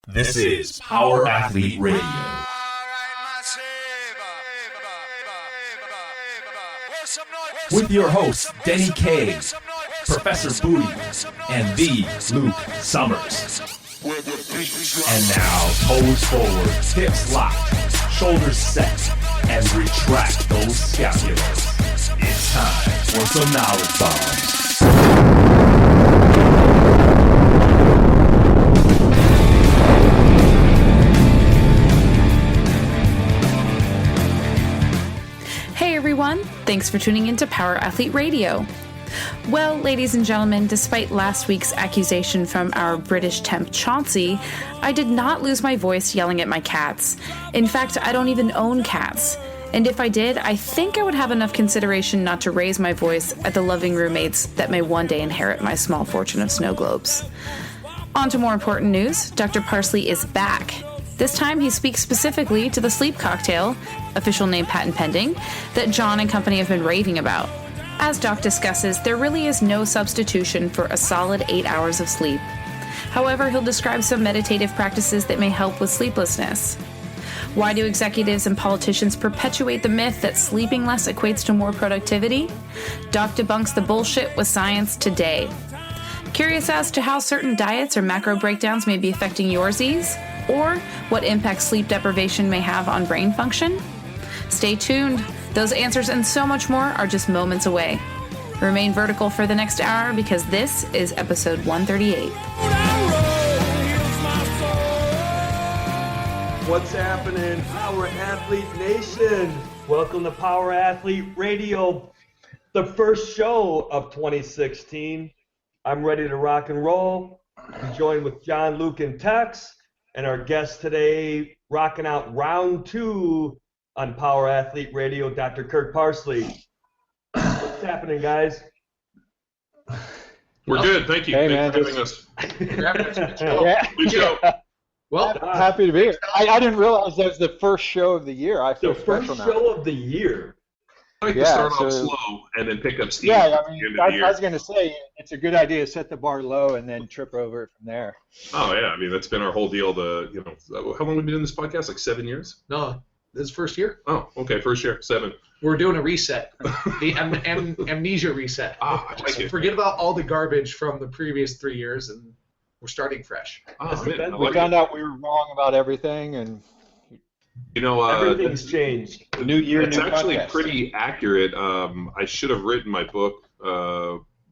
This is Power Athlete Radio. With your hosts, Denny K, Professor Booty, and the Luke Summers. And now, toes forward, hips locked, shoulders set, and retract those scapulars. It's time for some knowledge bombs. Hey everyone, thanks for tuning into Power Athlete Radio. Well, ladies and gentlemen, despite last week's accusation from our British temp Chauncey, I did not lose my voice yelling at my cats. In fact, I don't even own cats. And if I did, I think I would have enough consideration not to raise my voice at the loving roommates that may one day inherit my small fortune of snow globes. On to more important news, Dr. Parsley is back. This time he speaks specifically to the sleep cocktail, official name patent pending, that John and company have been raving about. As Doc discusses, there really is no substitution for a solid 8 hours of sleep. However, he'll describe some meditative practices that may help with sleeplessness. Why do executives and politicians perpetuate the myth that sleeping less equates to more productivity? Doc debunks the bullshit with science today. Curious as to how certain diets or macro breakdowns may be affecting yoursies? Or what impact sleep deprivation may have on brain function? Stay tuned. Those answers and so much more are just moments away. Remain vertical for the next hour because this is episode 138. What's happening, Power Athlete Nation? Welcome to Power Athlete Radio, the first show of 2016. I'm ready to rock and roll. I'm joined with John, Luke, and Tex, and our guest today, rocking out round 2 on Power Athlete Radio, Dr. Kirk Parsley. What's happening, guys? We're good, thank you. Hey, Thanks man, for having us. Good show. Well, happy to be here. I didn't realize that was the first show of the year. I feel The first special show now. of the year. I like to start off slow and then pick up steam. Yeah, at I mean, the end of the year. I was going to say, it's a good idea to set the bar low and then trip over it from there. Oh yeah, I mean that's been our whole deal. How long have we been doing this podcast? Like 7 years? No, this is first year. Oh, okay, first year, 7. We're doing a reset, the amnesia reset. Ah, I like it. Forget about all the garbage from the previous 3 years, and we're starting fresh. Oh, man, I We like found it. out we were wrong about everything, and Everything's changed. new year, It's new actually podcast. pretty accurate. I should have written my book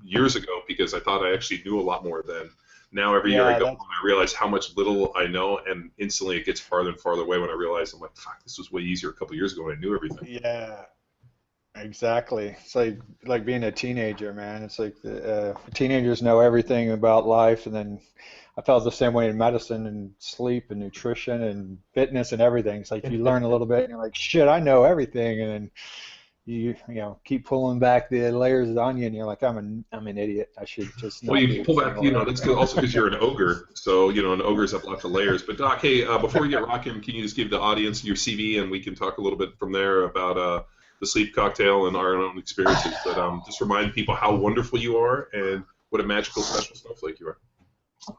years ago because I thought I actually knew a lot more then. Now every year I go and I realize how much little I know, and instantly it gets farther and farther away when I realize I'm like, fuck, this was way easier a couple years ago when I knew everything. Yeah, exactly. It's like being a teenager, man. It's like teenagers know everything about life, and then I felt the same way in medicine and sleep and nutrition and fitness and everything. It's like you learn a little bit and you're like, shit, I know everything, and then you keep pulling back the layers of the onion. And you're like, I'm an idiot. I should just. Well, you pull back, that's good also because you're an ogre. So, and ogres have lots of layers. But Doc, hey, before we get rocking, can you just give the audience your CV and we can talk a little bit from there about the sleep cocktail and our own experiences. But just remind people how wonderful you are and what a magical, special snowflake you are.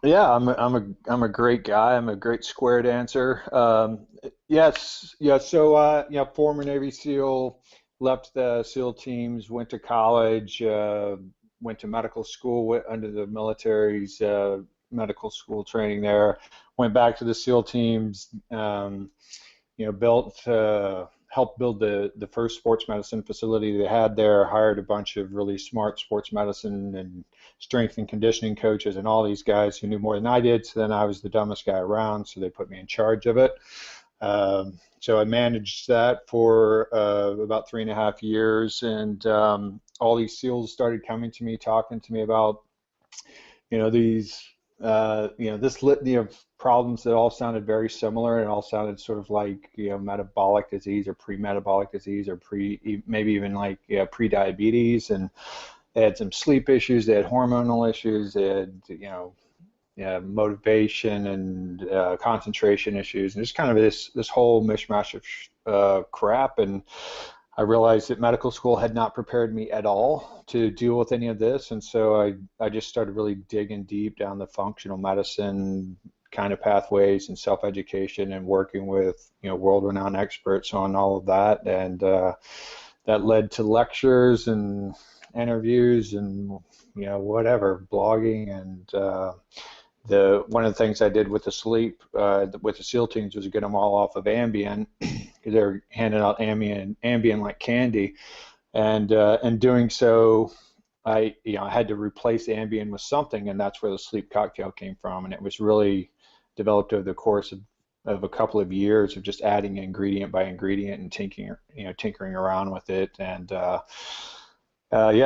Yeah, I'm a great guy. I'm a great square dancer. So former Navy SEAL, left the SEAL teams, went to college, went to medical school, went under the military's medical school training there, went back to the SEAL teams, helped build the first sports medicine facility they had there, hired a bunch of really smart sports medicine and strength and conditioning coaches and all these guys who knew more than I did. So then I was the dumbest guy around, so they put me in charge of it. So I managed that for about 3.5 years, and all these SEALs started coming to me, talking to me about, this litany of problems that all sounded very similar, and all sounded sort of like, metabolic disease or pre-metabolic disease or maybe even like pre-diabetes, and they had some sleep issues, they had hormonal issues, they had, motivation and concentration issues, and just kind of this whole mishmash of crap. And I realized that medical school had not prepared me at all to deal with any of this, and so I just started really digging deep down the functional medicine kind of pathways and self-education and working with, world-renowned experts on all of that. And that led to lectures and interviews and, whatever, blogging. And one of the things I did with the sleep, with the SEAL teams, was get them all off of Ambien, because they were handing out Ambien like candy. And in doing so, I had to replace Ambien with something, and that's where the sleep cocktail came from. And it was really developed over the course of a couple of years of just adding ingredient by ingredient and tinkering around with it. And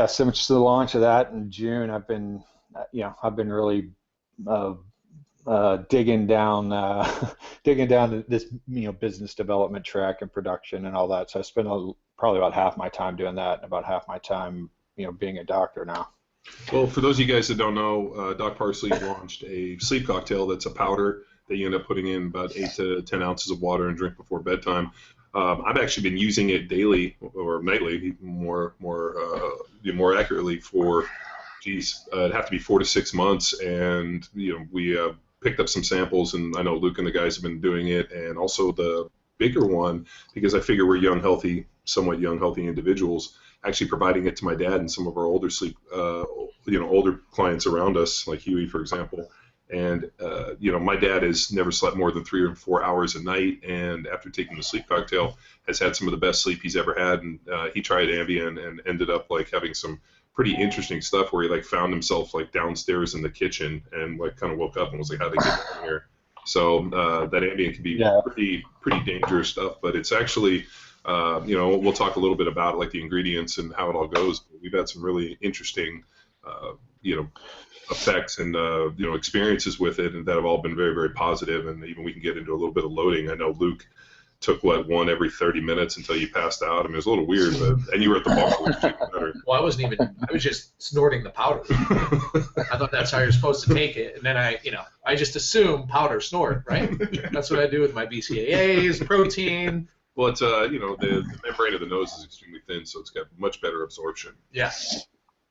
since the launch of that in June, I've been really digging down this business development track and production and all that. So I spend probably about half my time doing that, and about half my time being a doctor now. Well, for those of you guys that don't know, Doc Parsley launched a sleep cocktail that's a powder that you end up putting in about 8 to 10 ounces of water and drink before bedtime. I've actually been using it daily or nightly, more accurately, for it'd have to be 4 to 6 months. And we picked up some samples, and I know Luke and the guys have been doing it, and also the bigger one, because I figure we're somewhat young, healthy individuals, actually providing it to my dad and some of our older older clients around us, like Huey, for example. And, my dad has never slept more than 3 or 4 hours a night, and after taking the sleep cocktail has had some of the best sleep he's ever had. And he tried Ambien and ended up having some pretty interesting stuff where he found himself downstairs in the kitchen and kind of woke up and was like, how'd they get down here? So that Ambien can be pretty dangerous stuff, but it's actually, we'll talk a little bit about the ingredients and how it all goes. But we've had some really interesting, effects and experiences with it, and that have all been very, very positive. And even we can get into a little bit of loading. I know Luke took one every 30 minutes until you passed out. I mean, it was a little weird, and you were at the bar, which was even better. Well, I was just snorting the powder. I thought that's how you're supposed to take it, and then I just assume powder snort, right? That's what I do with my BCAAs, protein. Well, it's the membrane of the nose is extremely thin, so it's got much better absorption. Yeah,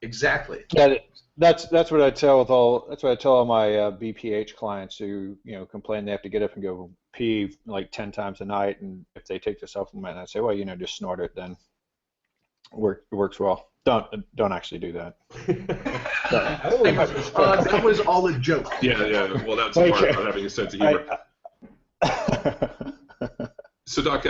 exactly. Yeah, that's what I tell all my BPH clients who complain they have to get up and go pee 10 times a night, and if they take the supplement, I say, well, just snort it, then it works well. Don't actually do that. That was all a joke. Yeah. Well, that's the part about having a sense of humor. So, Doc,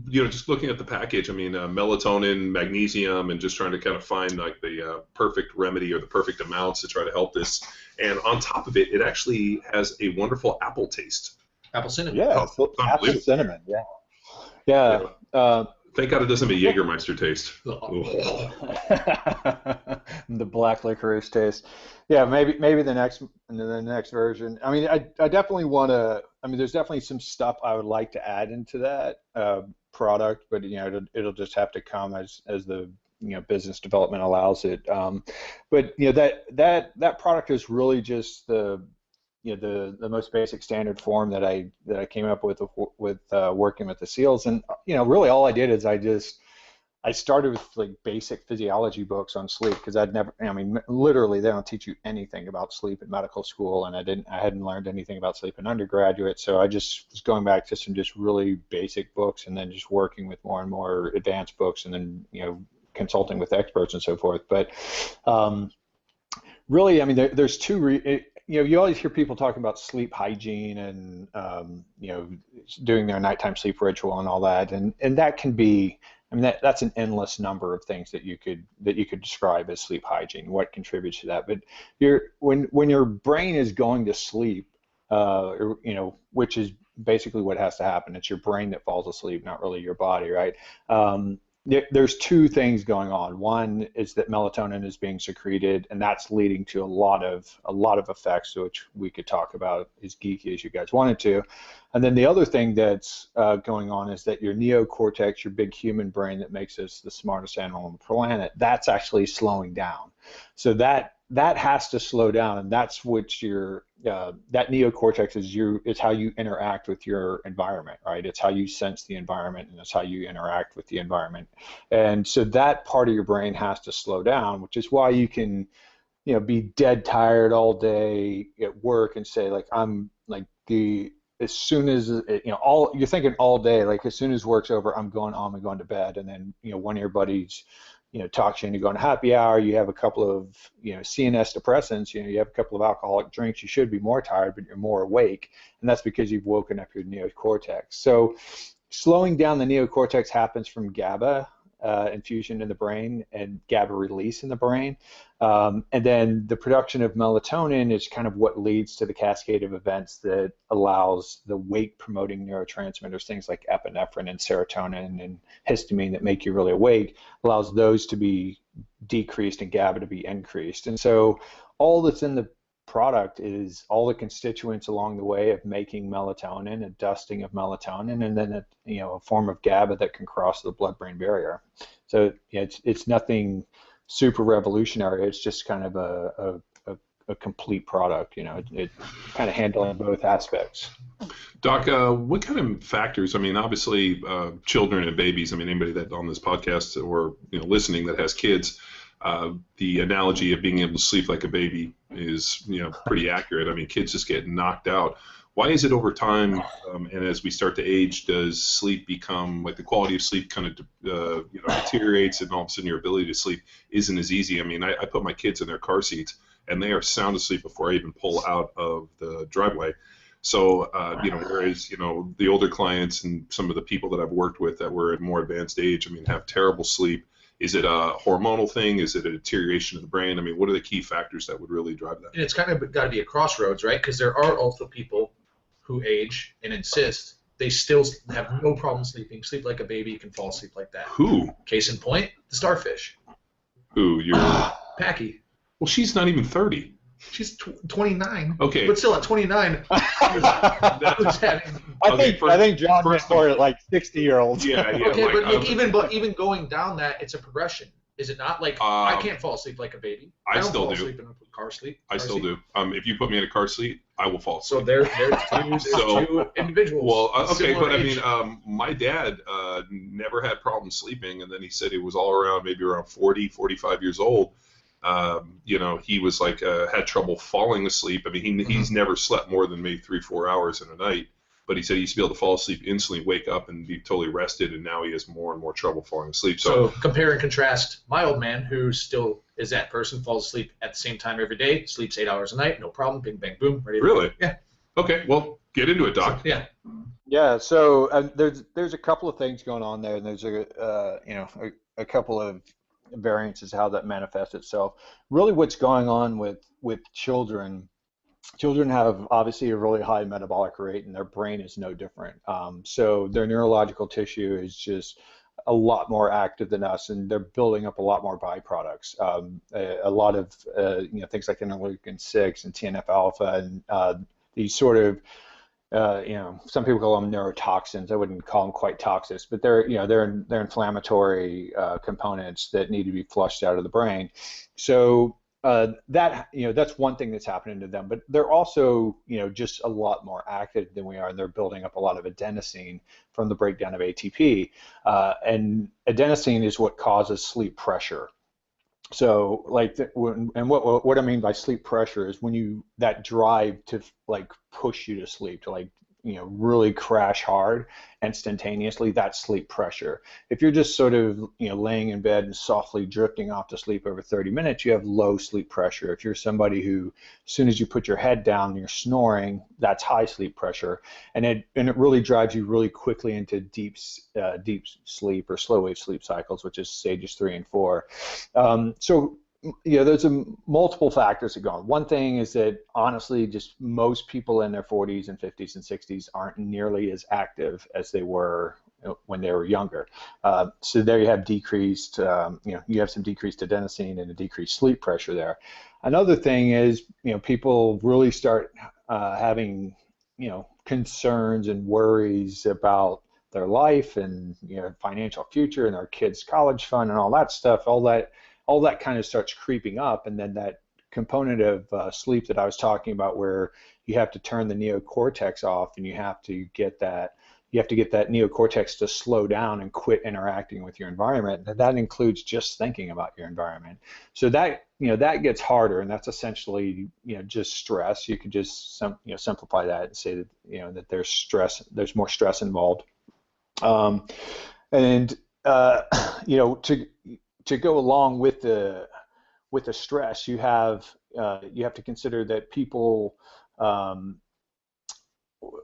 just looking at the package, I mean, melatonin, magnesium, and just trying to kind of find the perfect remedy or the perfect amounts to try to help this. And on top of it, it actually has a wonderful apple taste. Apple cinnamon. Yeah, apple cinnamon. Yeah. Thank God it doesn't have a Jägermeister taste. The black licorice taste. Yeah, maybe the next version. I mean, I definitely want to. I mean, there's definitely some stuff I would like to add into that product, but it'll just have to come as the business development allows it. But that product is really just the most basic standard form that I came up with working with the SEALs. And really all I did is I started with basic physiology books on sleep, because literally they don't teach you anything about sleep in medical school, and I hadn't learned anything about sleep in undergraduate, so I just was going back to some just really basic books, and then just working with more and more advanced books, and then consulting with experts and so forth. But really, I mean, there's two. You always hear people talking about sleep hygiene and doing their nighttime sleep ritual and all that, and that can be. I mean, that's an endless number of things that you could describe as sleep hygiene. What contributes to that? But when your brain is going to sleep, which is basically what has to happen. It's your brain that falls asleep, not really your body, right? There's two things going on. One is that melatonin is being secreted, and that's leading to a lot of effects, which we could talk about as geeky as you guys wanted to. And then the other thing that's going on is that your neocortex, your big human brain that makes us the smartest animal on the planet, that's actually slowing down. So that has to slow down, and that's what that neocortex is how you interact with your environment, right? It's how you sense the environment, and it's how you interact with the environment. And so that part of your brain has to slow down, which is why you can, be dead tired all day at work and say I'm as soon as all you're thinking all day, like as soon as work's over, I'm going to bed, and then one of your buddies talks you into going to happy hour. You have a couple of CNS depressants. You have a couple of alcoholic drinks. You should be more tired, but you're more awake, and that's because you've woken up your neocortex. So slowing down the neocortex happens from GABA infusion in the brain and GABA release in the brain. And then the production of melatonin is kind of what leads to the cascade of events that allows the wake-promoting neurotransmitters, things like epinephrine and serotonin and histamine that make you really awake, allows those to be decreased and GABA to be increased. And so all that's in the product is all the constituents along the way of making melatonin, a dusting of melatonin, and then a form of GABA that can cross the blood-brain barrier. So it's nothing super revolutionary. It's just kind of a complete product. It kind of handling both aspects. Doc, what kind of factors? I mean, obviously, children and babies. I mean, anybody that on this podcast or listening that has kids. The analogy of being able to sleep like a baby is, pretty accurate. I mean, kids just get knocked out. Why is it over time, and as we start to age, does sleep become, like the quality of sleep kind of, deteriorates, and all of a sudden your ability to sleep isn't as easy? I mean, I put my kids in their car seats, and they are sound asleep before I even pull out of the driveway. So, whereas, the older clients and some of the people that I've worked with that were at more advanced age, I mean, have terrible sleep. Is it a hormonal thing? Is it a deterioration of the brain? I mean, what are the key factors that would really drive that? And it's kind of got to be a crossroads, right? Because there are also people who age and insist they still have no problem sleeping, sleep like a baby, can fall asleep like that. Who? Case in point, the starfish. Who? Packy. Well, she's not even 30. She's 29. Okay. But still, at 29, I think John went for it like 60-year-olds. Yeah. Okay, but even going down that, it's a progression. Is it not? Like, I can't fall asleep like a baby. I still don't do. fall asleep in a car seat. I still do. If you put me in a car seat, I will fall asleep. So there's two individuals. Well, okay, but age. I mean, my dad never had problems sleeping, and then he said he was all around, maybe around 40, 45 years old. He was like had trouble falling asleep. I mean, he's never slept more than maybe 3-4 hours in a night. But he said he used to be able to fall asleep instantly, wake up, and be totally rested, and now he has more and more trouble falling asleep. So compare and contrast my old man, who still is that person, falls asleep at the same time every day, sleeps 8 hours a night, no problem, bing, bang, boom, ready to Really? go. Yeah. Okay, well, get into it, Doc. Yeah. So there's a couple of things going on there, and there's a couple of variances how that manifests itself. Really, what's going on with children. Children have obviously a really high metabolic rate, and their brain is no different. So their neurological tissue is just a lot more active than us, and they're building up a lot more byproducts. A lot of things like interleukin-6 and TNF-alpha, and these sort of some people call them neurotoxins. I wouldn't call them quite toxic, but they're inflammatory components that need to be flushed out of the brain. So that's one thing that's happening to them, but they're also just a lot more active than we are, and they're building up a lot of adenosine from the breakdown of ATP, and adenosine is what causes sleep pressure. So what I mean by sleep pressure is when that drive to like push you to sleep, to really crash hard instantaneously, that's sleep pressure. If you're just sort of laying in bed and softly drifting off to sleep over 30 minutes, you have low sleep pressure. If you're somebody who, as soon as you put your head down and you're snoring, that's high sleep pressure, and it really drives you really quickly into deep sleep or slow wave sleep cycles, which is stages 3 and 4. There's multiple factors that go on. One thing is that honestly, just most people in their 40s and 50s and 60s aren't nearly as active as they were when they were younger. So there you have decreased, you have some decreased adenosine and a decreased sleep pressure there. Another thing is, people really start having, concerns and worries about their life and financial future and their kids' college fund and all that stuff. All that kind of starts creeping up, and then that component of sleep that I was talking about, where you have to turn the neocortex off, and you have to get that neocortex to slow down and quit interacting with your environment. And that includes just thinking about your environment. So that that gets harder, and that's essentially just stress. You could just simplify that and say that that there's more stress involved. And to go along with the stress, you have to consider that people,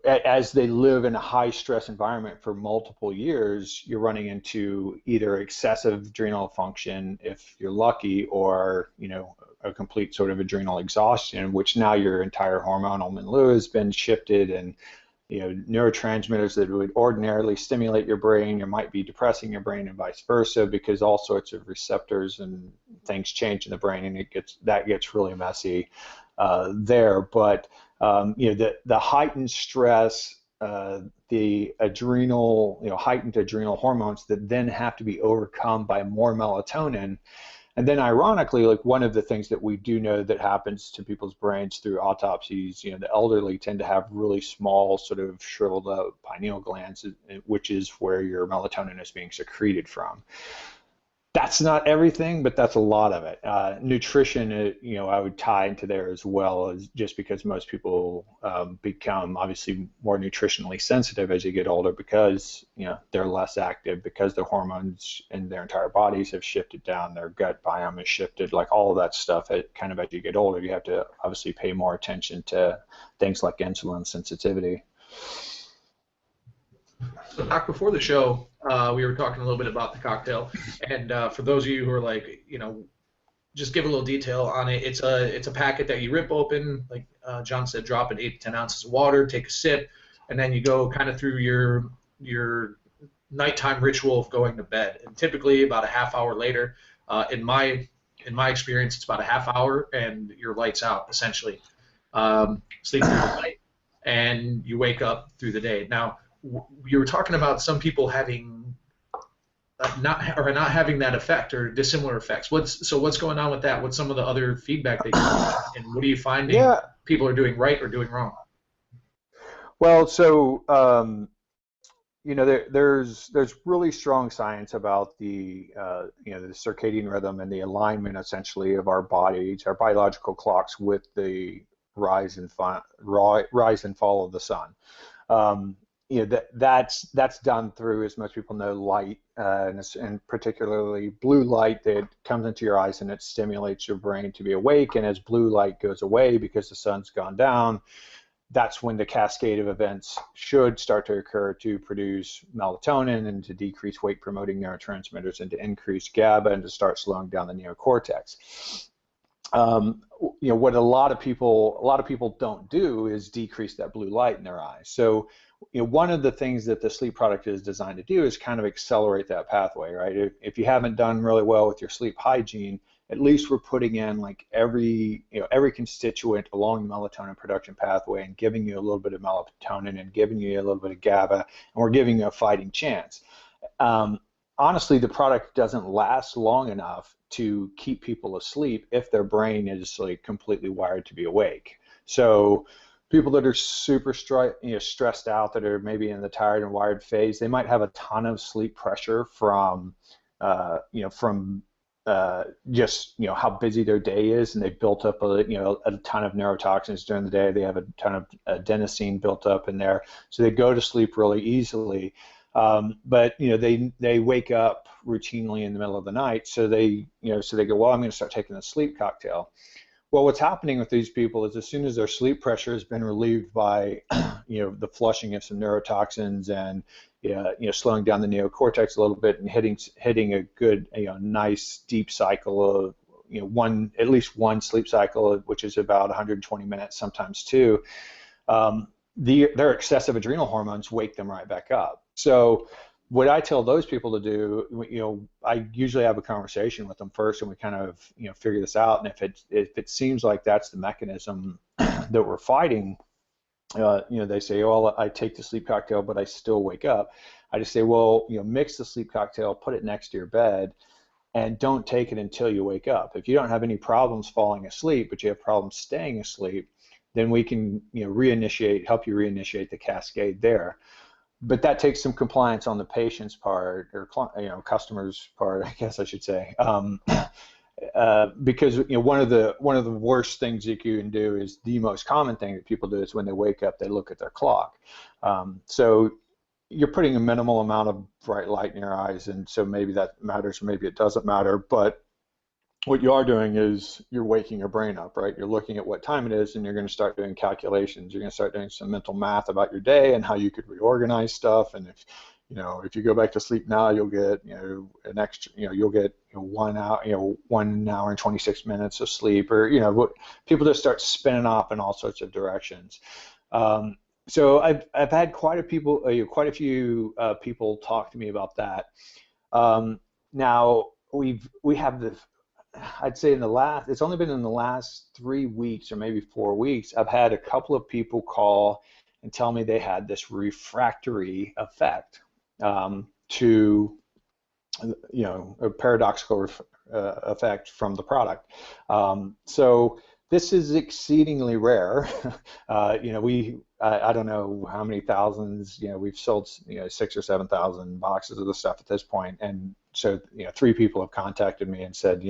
as they live in a high stress environment for multiple years, you're running into either excessive adrenal function if you're lucky, or a complete sort of adrenal exhaustion, which now your entire hormonal milieu has been shifted, and neurotransmitters that would ordinarily stimulate your brain, or might be depressing your brain, and vice versa, because all sorts of receptors and things change in the brain, and that gets really messy there. But the heightened stress, the adrenal, heightened adrenal hormones that then have to be overcome by more melatonin. And then ironically, like, one of the things that we do know that happens to people's brains through autopsies, the elderly tend to have really small, sort of shriveled up pineal glands, which is where your melatonin is being secreted from. That's not everything, but that's a lot of it. Nutrition, I would tie into there as well, as just because most people become obviously more nutritionally sensitive as you get older, because they're less active, because their hormones in their entire bodies have shifted down, their gut biome has shifted, like all of that stuff. Kind of as you get older, you have to obviously pay more attention to things like insulin sensitivity. So back before the show, we were talking a little bit about the cocktail, and for those of you who are like, just give a little detail on it. It's a packet that you rip open, like John said, drop in 8 to 10 ounces of water, take a sip, and then you go kind of through your nighttime ritual of going to bed. And typically about a half hour later, in my experience, it's about a half hour, and your lights out essentially. Sleep through the night, and you wake up through the day. Now, you were talking about some people having not having that effect, or dissimilar effects. What's going on with that? What's some of the other feedback they get, and what are you finding people are doing right or doing wrong? Well, so there's really strong science about the the circadian rhythm and the alignment essentially of our bodies, our biological clocks, with the rise and fall of the sun. That's done through, as most people know, light, and particularly blue light that comes into your eyes, and it stimulates your brain to be awake. And as blue light goes away because the sun's gone down, that's when the cascade of events should start to occur to produce melatonin, and to decrease wake-promoting neurotransmitters, and to increase GABA, and to start slowing down the neocortex. What a lot of people don't do is decrease that blue light in their eyes. So one of the things that the sleep product is designed to do is kind of accelerate that pathway, right? If you haven't done really well with your sleep hygiene, at least we're putting in like every constituent along the melatonin production pathway, and giving you a little bit of melatonin, and giving you a little bit of GABA, and we're giving you a fighting chance. Honestly, the product doesn't last long enough to keep people asleep if their brain is like completely wired to be awake. So people that are super stressed out, that are maybe in the tired and wired phase, they might have a ton of sleep pressure from just how busy their day is, and they've built up a ton of neurotoxins during the day. They have a ton of adenosine built up in there, so they go to sleep really easily. But they wake up routinely in the middle of the night, so they go, well, I'm going to start taking a sleep cocktail. Well, what's happening with these people is, as soon as their sleep pressure has been relieved by the flushing of some neurotoxins, and slowing down the neocortex a little bit, and hitting a good nice deep cycle of at least one sleep cycle, which is about 120 minutes, sometimes two, their excessive adrenal hormones wake them right back up. So what I tell those people to do, I usually have a conversation with them first, and we kind of figure this out. And if it seems like that's the mechanism that we're fighting, they say, well, I take the sleep cocktail, but I still wake up. I just say, well, mix the sleep cocktail, put it next to your bed, and don't take it until you wake up. If you don't have any problems falling asleep, but you have problems staying asleep, then we can help you reinitiate the cascade there. But that takes some compliance on the patient's part, or customer's part, I guess I should say. because one of the worst things you can do is the most common thing that people do is when they wake up they look at their clock. So you're putting a minimal amount of bright light in your eyes, and so maybe that matters, maybe it doesn't matter. But what you are doing is you're waking your brain up, right? You're looking at what time it is, and you're going to start doing calculations. You're going to start doing some mental math about your day and how you could reorganize stuff. And if you go back to sleep now, you'll get an extra, you'll get 1 hour, 1 hour and 26 minutes of sleep, or people just start spinning off in all sorts of directions. So I've had quite a few people talk to me about that. Now we have the, I'd say it's only been in the last 3 weeks or maybe 4 weeks, I've had a couple of people call and tell me they had this refractory effect to, a paradoxical effect from the product. So this is exceedingly rare. I don't know how many thousands, we've sold 6,000 or 7,000 boxes of the stuff at this point, and so 3 people have contacted me and said,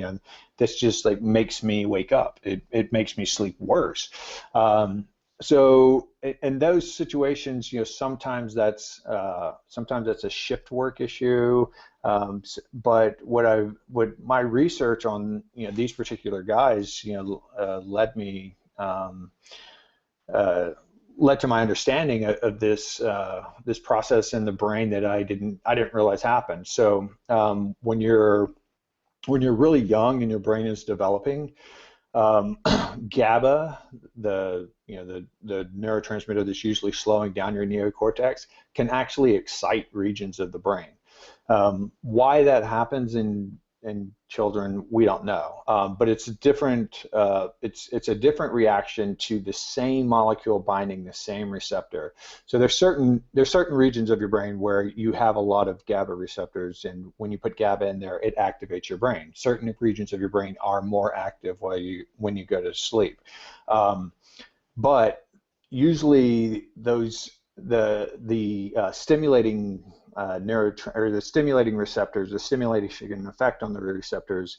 this just like makes me wake up. It makes me sleep worse. So in those situations, sometimes that's a shift work issue. But what my research on these particular guys led to my understanding of this process in the brain that I didn't realize happened. So when you're really young and your brain is developing, GABA, the neurotransmitter that's usually slowing down your neocortex, can actually excite regions of the brain. Why that happens in children, we don't know, but it's a different reaction to the same molecule binding the same receptor. So there's certain regions of your brain where you have a lot of GABA receptors, and when you put GABA in there, it activates your brain. Certain regions of your brain are more active when you go to sleep, but usually the stimulating the stimulating receptors, the stimulation effect on the receptors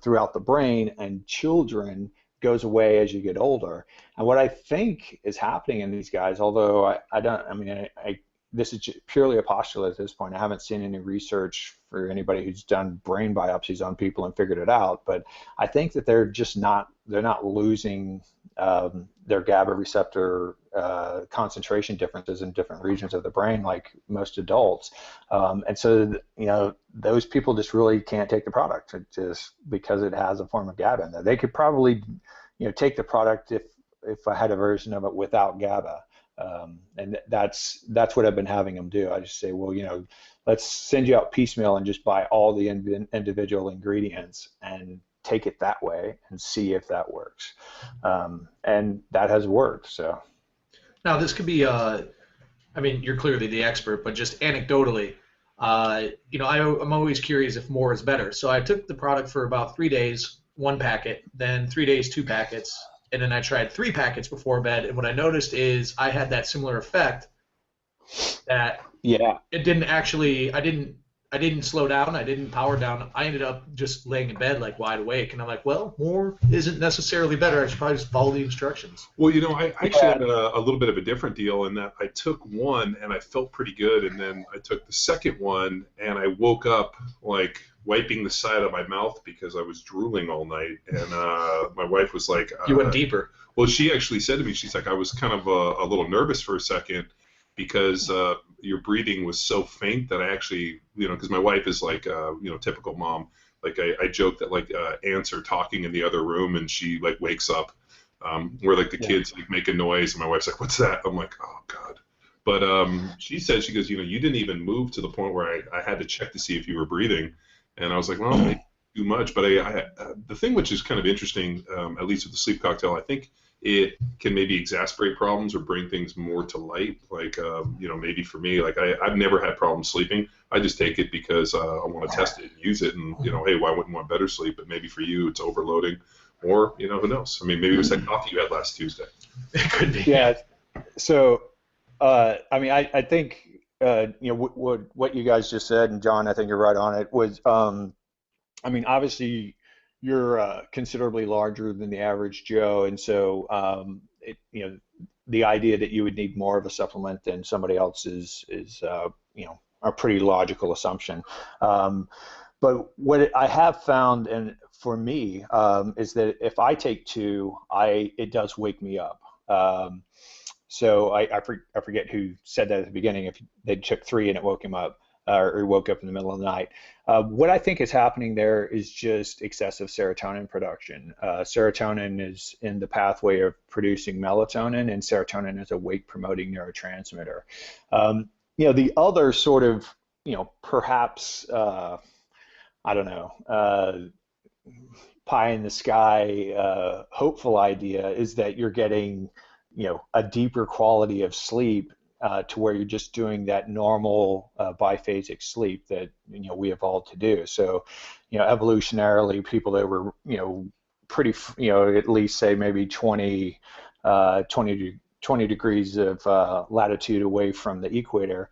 throughout the brain and children goes away as you get older. And what I think is happening in these guys, although this is purely a postulate at this point, I haven't seen any research for anybody who's done brain biopsies on people and figured it out, but I think that they're not losing their GABA receptor concentration differences in different regions of the brain like most adults. And so, those people just really can't take the product just because it has a form of GABA in there. They could probably, take the product if I had a version of it without GABA. And that's what I've been having them do. I just say, well, let's send you out piecemeal and just buy all the individual ingredients and take it that way and see if that works. And that has worked. So now this could be, you're clearly the expert, but just anecdotally, I'm always curious if more is better. So I took the product for about 3 days, 1 packet, then 3 days, 2 packets, and then I tried 3 packets before bed. And what I noticed is I had that similar effect that it didn't actually, I didn't slow down, I didn't power down. I ended up just laying in bed like wide awake, and I'm like, well, more isn't necessarily better. I should probably just follow the instructions. Well, I actually had a little bit of a different deal in that I took one and I felt pretty good, and then I took the second one and I woke up like wiping the side of my mouth because I was drooling all night, and my wife was like, you went deeper. Well, she actually said to me, she's like, I was kind of a little nervous for a second because your breathing was so faint that I actually, because my wife is like, typical mom. Like I joke that like ants are talking in the other room and she like wakes up, where like the kids like make a noise and my wife's like, what's that? I'm like, oh God. But she said, she goes, you didn't even move to the point where I had to check to see if you were breathing. And I was like, well, maybe too much. But the thing which is kind of interesting, at least with the sleep cocktail, I think it can maybe exacerbate problems or bring things more to light. Like, maybe for me, like I've never had problems sleeping. I just take it because I want to test it and use it. And, hey, why wouldn't want better sleep? But maybe for you, it's overloading. Or, who knows? I mean, maybe it was that coffee you had last Tuesday. It could be. Yeah. So, I think, what you guys just said, and John, I think you're right on it, was, obviously you're considerably larger than the average Joe, and so the idea that you would need more of a supplement than somebody else is a pretty logical assumption. But what I have found, and for me, is that if I take 2, it does wake me up. So I forget who said that at the beginning. If they took 3 and it woke him up, or he woke up in the middle of the night. What I think is happening there is just excessive serotonin production. Serotonin is in the pathway of producing melatonin, and serotonin is a wake-promoting neurotransmitter. The other sort of, perhaps, I don't know, pie in the sky, hopeful idea is that you're getting, a deeper quality of sleep to where you're just doing that normal biphasic sleep that we evolved to do. So, evolutionarily, people that were pretty at least say maybe 20 degrees of latitude away from the equator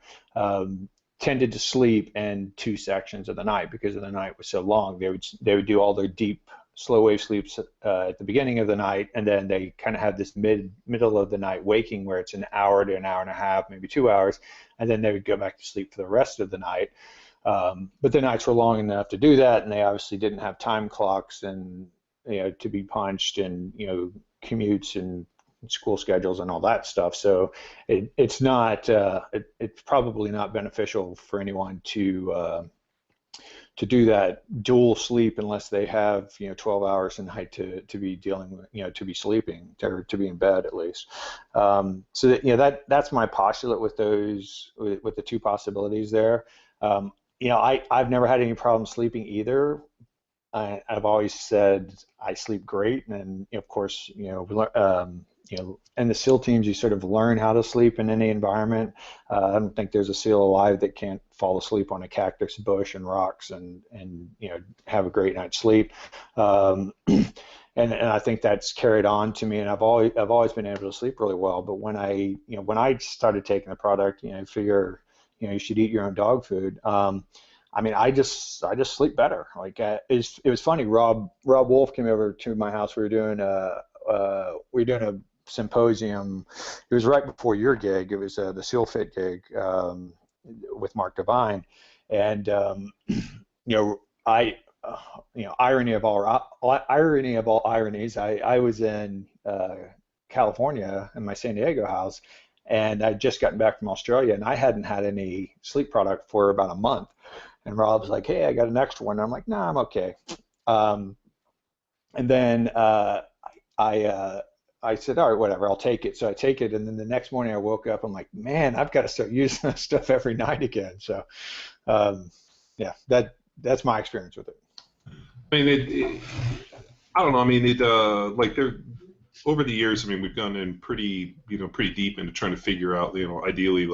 tended to sleep in 2 sections of the night because the night was so long. They would do all their deep slow wave sleeps at the beginning of the night, and then they kind of have this middle of the night waking where it's an hour to an hour and a half, maybe 2 hours, and then they would go back to sleep for the rest of the night. But the nights were long enough to do that, and they obviously didn't have time clocks and to be punched, and commutes and school schedules and all that stuff. So it's not it's probably not beneficial for anyone to do that dual sleep unless they have 12 hours a night to be dealing with, to be sleeping, or to be in bed at least. So that's my postulate with those, with the 2 possibilities there. I've never had any problem sleeping either. I've always said I sleep great, and of course in the SEAL teams, you sort of learn how to sleep in any environment. I don't think there's a SEAL alive that can't fall asleep on a cactus bush and rocks and have a great night's sleep. And I think that's carried on to me, and I've always been able to sleep really well. But when I started taking the product, figure you should eat your own dog food. I just sleep better. Like it was funny. Rob Wolf came over to my house. We were doing a symposium. It was right before your gig. It was the SEAL Fit gig with Mark Devine, and irony of all ironies, I was in California in my San Diego house, and I'd just gotten back from Australia, and I hadn't had any sleep product for about a month. And Rob's like, "Hey, I got an extra one." And I'm like, "Nah, I'm okay." And then I said, "All right, whatever, I'll take it." So I take it, and then the next morning I woke up, I'm like, "Man, I've got to start using this stuff every night again." So, that's my experience with it. I don't know. They're over the years. We've gone in pretty deep into trying to figure out, ideally,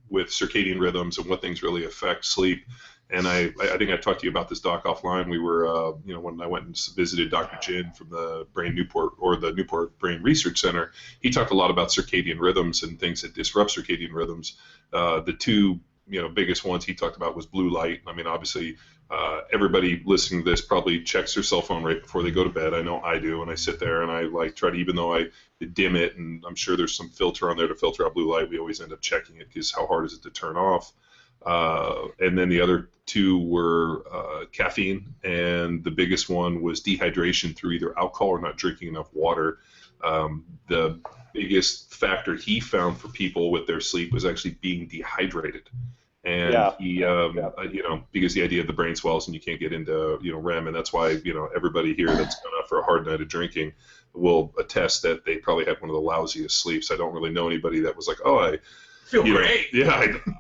with circadian rhythms and what things really affect sleep. And I think I talked to you about this, Doc, offline. We were, when I went and visited Dr. Jin from the Newport Brain Research Center, he talked a lot about circadian rhythms and things that disrupt circadian rhythms. The 2, biggest ones he talked about was blue light. Obviously, everybody listening to this probably checks their cell phone right before they go to bed. I know I do, and I sit there and I try to, even though I dim it, and I'm sure there's some filter on there to filter out blue light, we always end up checking it because how hard is it to turn off? And then the other 2 were caffeine, and the biggest one was dehydration through either alcohol or not drinking enough water. The biggest factor he found for people with their sleep was actually being dehydrated. And because the idea of the brain swells and you can't get into REM, and that's why everybody here that's gone out for a hard night of drinking will attest that they probably had one of the lousiest sleeps. I don't really know anybody that was like, "Oh, I feel great."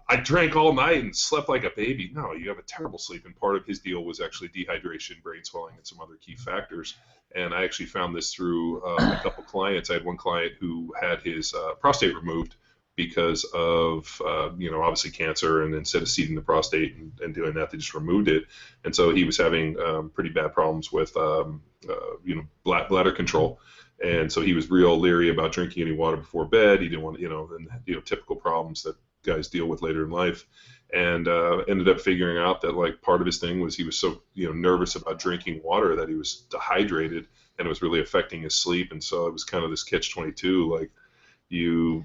I drank all night and slept like a baby. No, you have a terrible sleep, and part of his deal was actually dehydration, brain swelling, and some other key factors. And I actually found this through a couple clients. I had one client who had his prostate removed because of obviously cancer, and instead of seeding the prostate and doing that, they just removed it. And so he was having pretty bad problems with bladder control. And so he was real leery about drinking any water before bed. He didn't want, typical problems that guys deal with later in life. And ended up figuring out that like part of his thing was he was so nervous about drinking water that he was dehydrated, and it was really affecting his sleep. And so it was kind of this catch-22, like you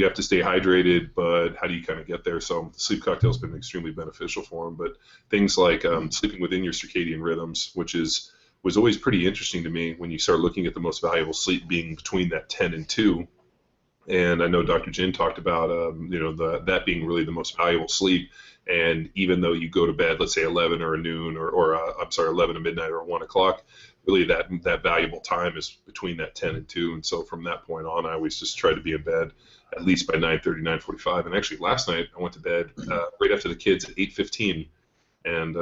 have to stay hydrated, but how do you kind of get there? So the sleep cocktail's been extremely beneficial for him. But things like sleeping within your circadian rhythms, which was always pretty interesting to me when you start looking at the most valuable sleep being between that 10 and 2. And I know Dr. Jin talked about, that being really the most valuable sleep. And even though you go to bed, let's say 11 or noon, or 11 to midnight or 1 o'clock, really that valuable time is between that 10 and 2. And so from that point on, I always just try to be in bed at least by 9:30, 9:45. And actually last night I went to bed right after the kids at 8:15, and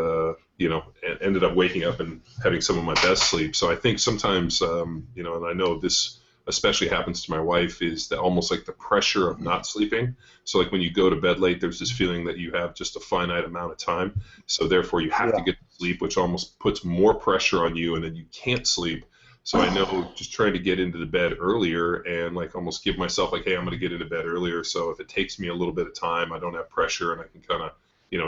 ended up waking up and having some of my best sleep. So I think sometimes, and I know this especially happens to my wife, is that almost like the pressure of not sleeping. So like when you go to bed late, there's this feeling that you have just a finite amount of time. So therefore you have to get to sleep, which almost puts more pressure on you, and then you can't sleep. So I know just trying to get into the bed earlier and like almost give myself like, hey, I'm going to get into bed earlier. So if it takes me a little bit of time, I don't have pressure, and I can kind of,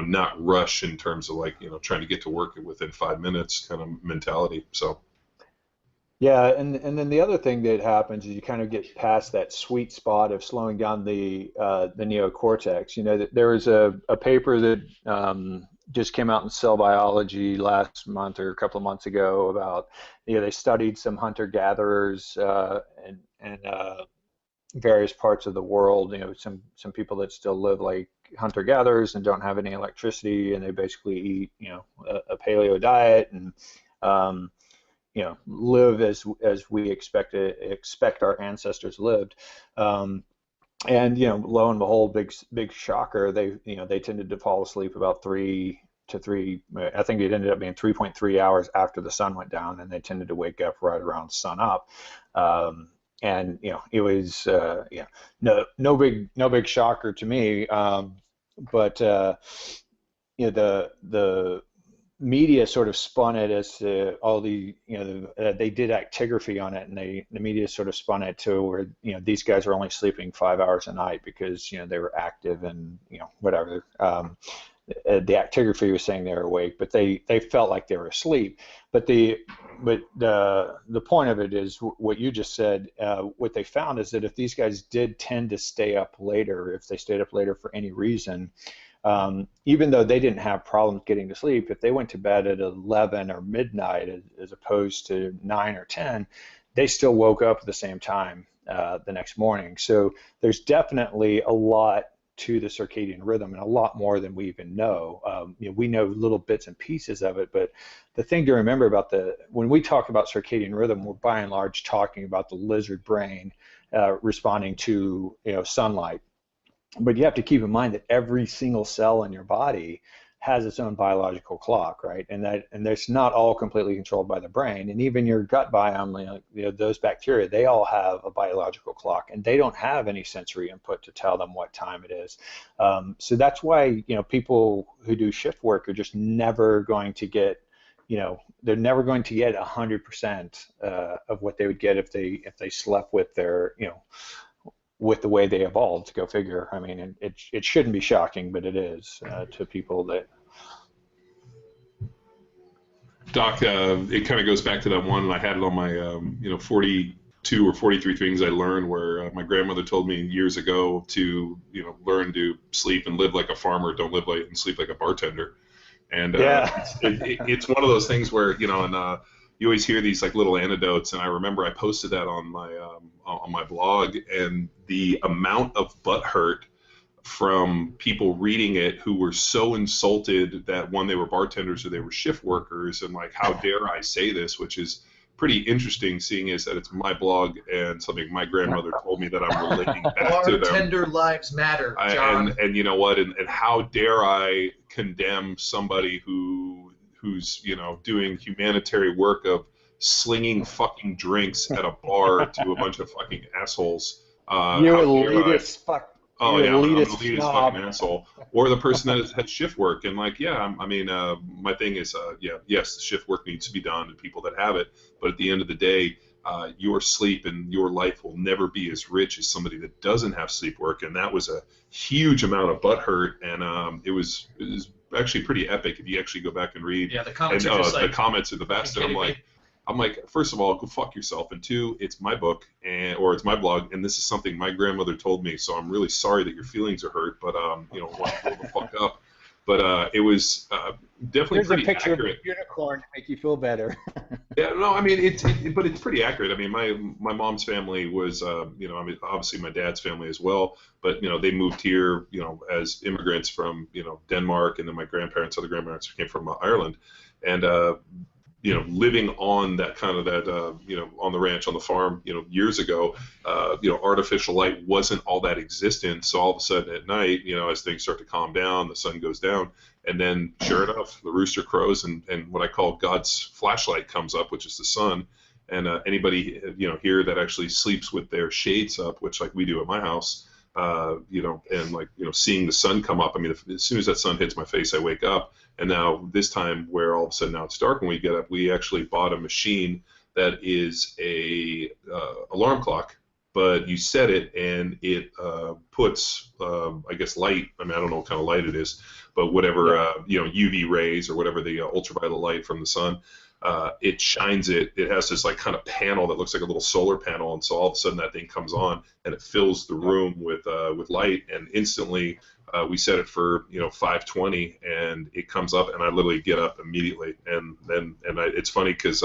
not rush in terms of like, trying to get to work within 5 minutes kind of mentality. So. Yeah, and then the other thing that happens is you kind of get past that sweet spot of slowing down the neocortex. There was a paper that just came out in Cell Biology last month or a couple of months ago about, they studied some hunter-gatherers and various parts of the world. Some people that still live like hunter-gatherers and don't have any electricity, and they basically eat, a paleo diet and live as we expect our ancestors lived, and lo and behold, big shocker, they tended to fall asleep about 3 to 3. I think it ended up being 3.3 hours after the sun went down, and they tended to wake up right around sun up. And it was no big shocker to me, but the media sort of spun it as all the they did actigraphy on it, and the media sort of spun it to where these guys were only sleeping 5 hours a night because they were active and whatever. The actigraphy was saying they were awake, but they felt like they were asleep. But the point of it is what you just said. What they found is that if these guys did tend to stay up later, if they stayed up later for any reason, even though they didn't have problems getting to sleep, if they went to bed at 11 or midnight as opposed to 9 or 10, they still woke up at the same time the next morning. So there's definitely a lot to the circadian rhythm, and a lot more than we even know. We know little bits and pieces of it, but the thing to remember about when we talk about circadian rhythm, we're by and large talking about the lizard brain responding to sunlight. But you have to keep in mind that every single cell in your body has its own biological clock, right? And that's not all completely controlled by the brain. And even your gut biome, those bacteria, they all have a biological clock, and they don't have any sensory input to tell them what time it is. So that's why people who do shift work are just never going to get, they're never going to get 100% of what they would get if they slept with their, with the way they evolved. Go figure. I mean, it shouldn't be shocking, but it is to people that. Doc, it kind of goes back to that one, and I had it on my 42 or 43 things I learned, where my grandmother told me years ago to learn to sleep and live like a farmer, don't live like and sleep like a bartender. And it's one of those things where and you always hear these like little anecdotes, and I remember I posted that on my blog, and the amount of butt hurt from people reading it who were so insulted that one, they were bartenders or they were shift workers, and like, how dare I say this, which is pretty interesting, seeing is that it's my blog and something my grandmother told me that I'm relating back to them. Bartender lives matter, John. And you know what, and how dare I condemn somebody who's doing humanitarian work of slinging fucking drinks at a bar to a bunch of fucking assholes. You're elitist fuck. Oh yeah, I'm an elitist fucking asshole. Or the person that has shift work, and like, my thing is, yes, the shift work needs to be done, and people that have it. But at the end of the day, your sleep and your life will never be as rich as somebody that doesn't have sleep work. And that was a huge amount of butt hurt, and it was actually pretty epic if you actually go back and read. Yeah, the comments and, are just the like, comments are the best. And I'm like, first of all, go fuck yourself, and two, it's my book or it's my blog, and this is something my grandmother told me. So I'm really sorry that your feelings are hurt, but want to blow the fuck up. But it was definitely Here's pretty a picture accurate. of a unicorn to make you feel better. Yeah, no, I mean but it's pretty accurate. I mean, my mom's family was, I mean, obviously my dad's family as well, but they moved here, as immigrants from, Denmark, and then my other grandparents came from Ireland, and living on that kind of on the ranch, on the farm, years ago, artificial light wasn't all that existent. So all of a sudden at night, as things start to calm down, the sun goes down, and then sure enough, the rooster crows, and what I call God's flashlight comes up, which is the sun. And anybody, here that actually sleeps with their shades up, which like we do at my house, and like, seeing the sun come up. I mean, as soon as that sun hits my face, I wake up. And now this time where all of a sudden now it's dark when we get up, we actually bought a machine that is a alarm clock, but you set it and it puts, I guess, light. I mean, I don't know what kind of light it is, but whatever, UV rays or whatever the ultraviolet light from the sun, it shines it. It has this like kind of panel that looks like a little solar panel, and so all of a sudden that thing comes on and it fills the room with light, and instantly we set it for 5:20, and it comes up, and I literally get up immediately, and it's funny because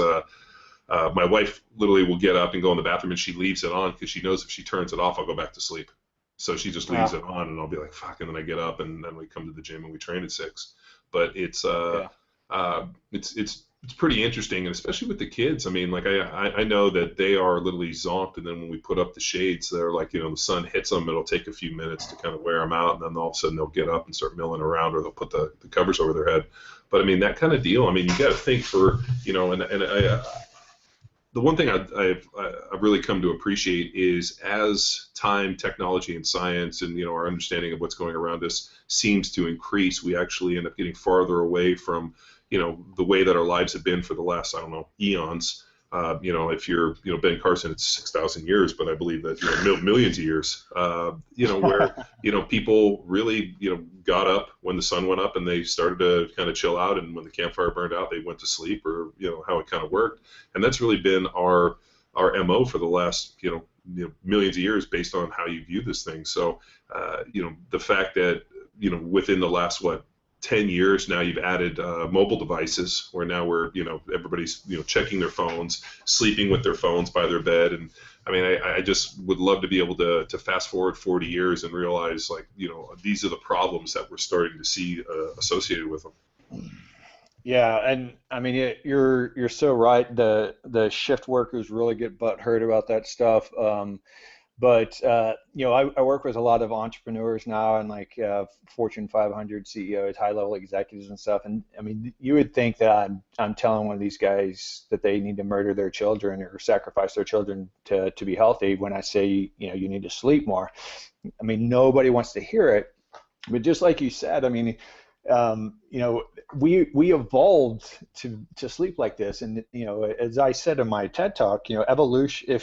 my wife literally will get up and go in the bathroom, and she leaves it on because she knows if she turns it off, I'll go back to sleep. So she just leaves it on, and I'll be like, fuck, and then I get up, and then we come to the gym and we train at 6. But it's pretty interesting, and especially with the kids. I mean, like I know that they are literally zonked, and then when we put up the shades, they're like, the sun hits them. It'll take a few minutes to kind of wear them out, and then all of a sudden they'll get up and start milling around, or they'll put the covers over their head. But I mean, that kind of deal. I mean, you got to think for the one thing I've really come to appreciate is as time, technology, and science, and our understanding of what's going around us seems to increase, we actually end up getting farther away from the way that our lives have been for the last, I don't know, eons. If you're, Ben Carson, it's 6,000 years, but I believe that millions of years. Where people really, got up when the sun went up, and they started to kind of chill out, and when the campfire burned out, they went to sleep, or how it kind of worked. And that's really been our MO for the last millions of years, based on how you view this thing. So the fact that within the last 10 years now, you've added mobile devices, where now we're everybody's checking their phones, sleeping with their phones by their bed. And I mean, I just would love to be able to fast forward 40 years and realize, like, these are the problems that we're starting to see associated with them. Yeah, and I mean, you're so right. The shift workers really get butthurt about that stuff. But I work with a lot of entrepreneurs now, and like Fortune 500 CEOs, high-level executives and stuff. And I mean, you would think that I'm telling one of these guys that they need to murder their children or sacrifice their children to be healthy when I say, you need to sleep more. I mean, nobody wants to hear it. But just like you said, I mean, we evolved to sleep like this. And as I said in my TED Talk, evolution,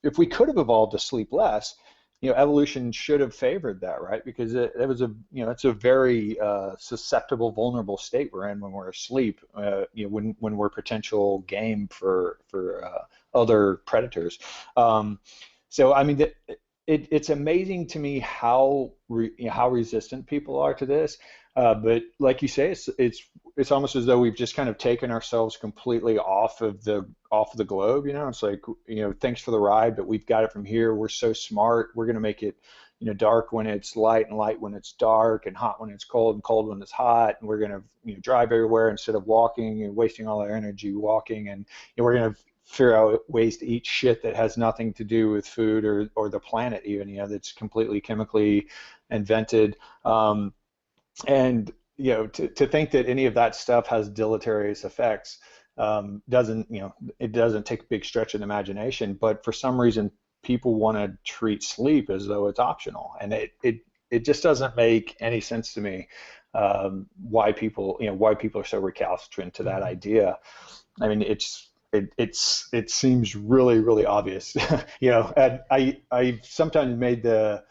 if we could have evolved to sleep less, evolution should have favored that, right? Because it's a very susceptible, vulnerable state we're in when we're asleep, when we're potential game for other predators. So I mean, it's amazing to me how resistant people are to this. But like you say, it's almost as though we've just kind of taken ourselves completely off of the globe. It's like, thanks for the ride, but we've got it from here. We're so smart. We're going to make it, dark when it's light, and light when it's dark, and hot when it's cold, and cold when it's hot. And we're going to drive everywhere instead of walking, and wasting all our energy walking. And we're going to figure out ways to eat shit that has nothing to do with food or the planet even, that's completely chemically invented. And to think that any of that stuff has deleterious effects doesn't take a big stretch of the imagination. But for some reason, people want to treat sleep as though it's optional, and it just doesn't make any sense to me why people are so recalcitrant to that idea. I mean, it seems really, really obvious. And I've sometimes made the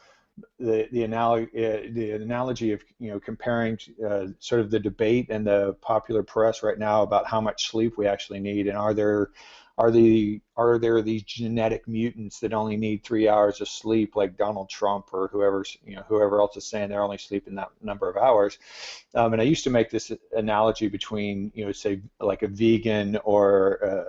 analogy of comparing sort of the debate and the popular press right now about how much sleep we actually need, and are there these genetic mutants that only need 3 hours of sleep, like Donald Trump or whoever else is saying they're only sleeping that number of hours. And I used to make this analogy between say like a vegan or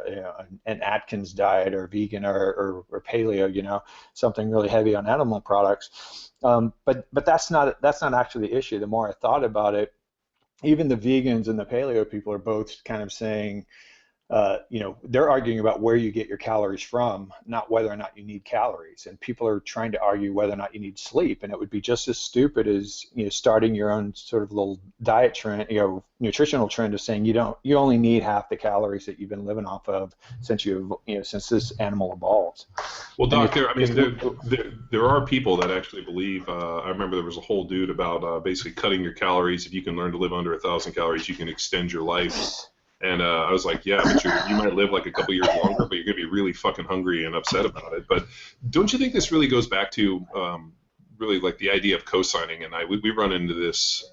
an Atkins diet, or vegan or paleo, something really heavy on animal products. But that's not actually the issue. The more I thought about it, even the vegans and the paleo people are both kind of saying, they're arguing about where you get your calories from, not whether or not you need calories. And people are trying to argue whether or not you need sleep. And it would be just as stupid as starting your own sort of little diet trend, nutritional trend of saying you only need half the calories that you've been living off of since since this animal evolved. Well, Doc, there are people that actually believe. I remember there was a whole dude about basically cutting your calories. If you can learn to live under 1,000 calories, you can extend your life. And I was like, yeah, but you might live like a couple years longer, but you're going to be really fucking hungry and upset about it. But don't you think this really goes back to really like the idea of co-signing? And we run into this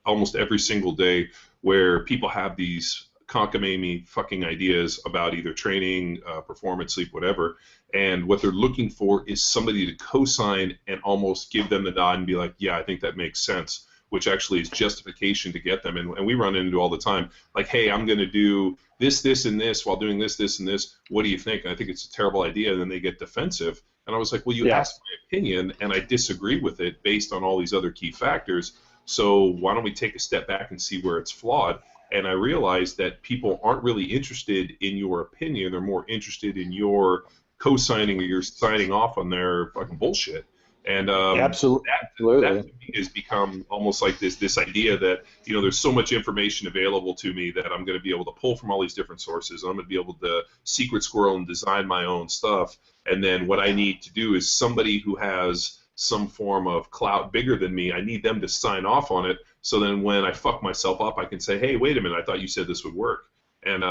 almost every single day, where people have these cockamamie fucking ideas about either training, performance, sleep, whatever. And what they're looking for is somebody to co-sign and almost give them the nod and be like, yeah, I think that makes sense, which actually is justification to get them. And we run into all the time, like, hey, I'm going to do this, this, and this while doing this, this, and this. What do you think? And I think it's a terrible idea. And then they get defensive. And I was like, well, you asked my opinion, and I disagree with it based on all these other key factors. So why don't we take a step back and see where it's flawed? And I realized that people aren't really interested in your opinion. They're more interested in your co-signing or your signing off on their fucking bullshit. And absolutely, that to me has become almost like this idea that there's so much information available to me that I'm going to be able to pull from all these different sources. I'm going to be able to secret squirrel and design my own stuff. And then what I need to do is somebody who has some form of clout bigger than me, I need them to sign off on it. So then when I fuck myself up, I can say, hey, wait a minute, I thought you said this would work. And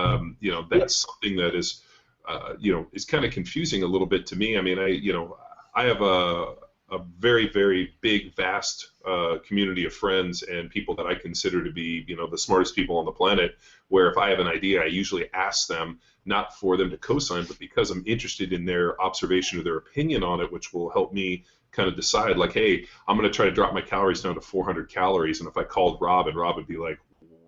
that's something that is is kind of confusing a little bit to me. I mean, I have a very, very big, vast community of friends and people that I consider to be, the smartest people on the planet, where if I have an idea, I usually ask them, not for them to co-sign, but because I'm interested in their observation or their opinion on it, which will help me kind of decide, like, hey, I'm going to try to drop my calories down to 400 calories. And if I called Rob, and Rob would be like,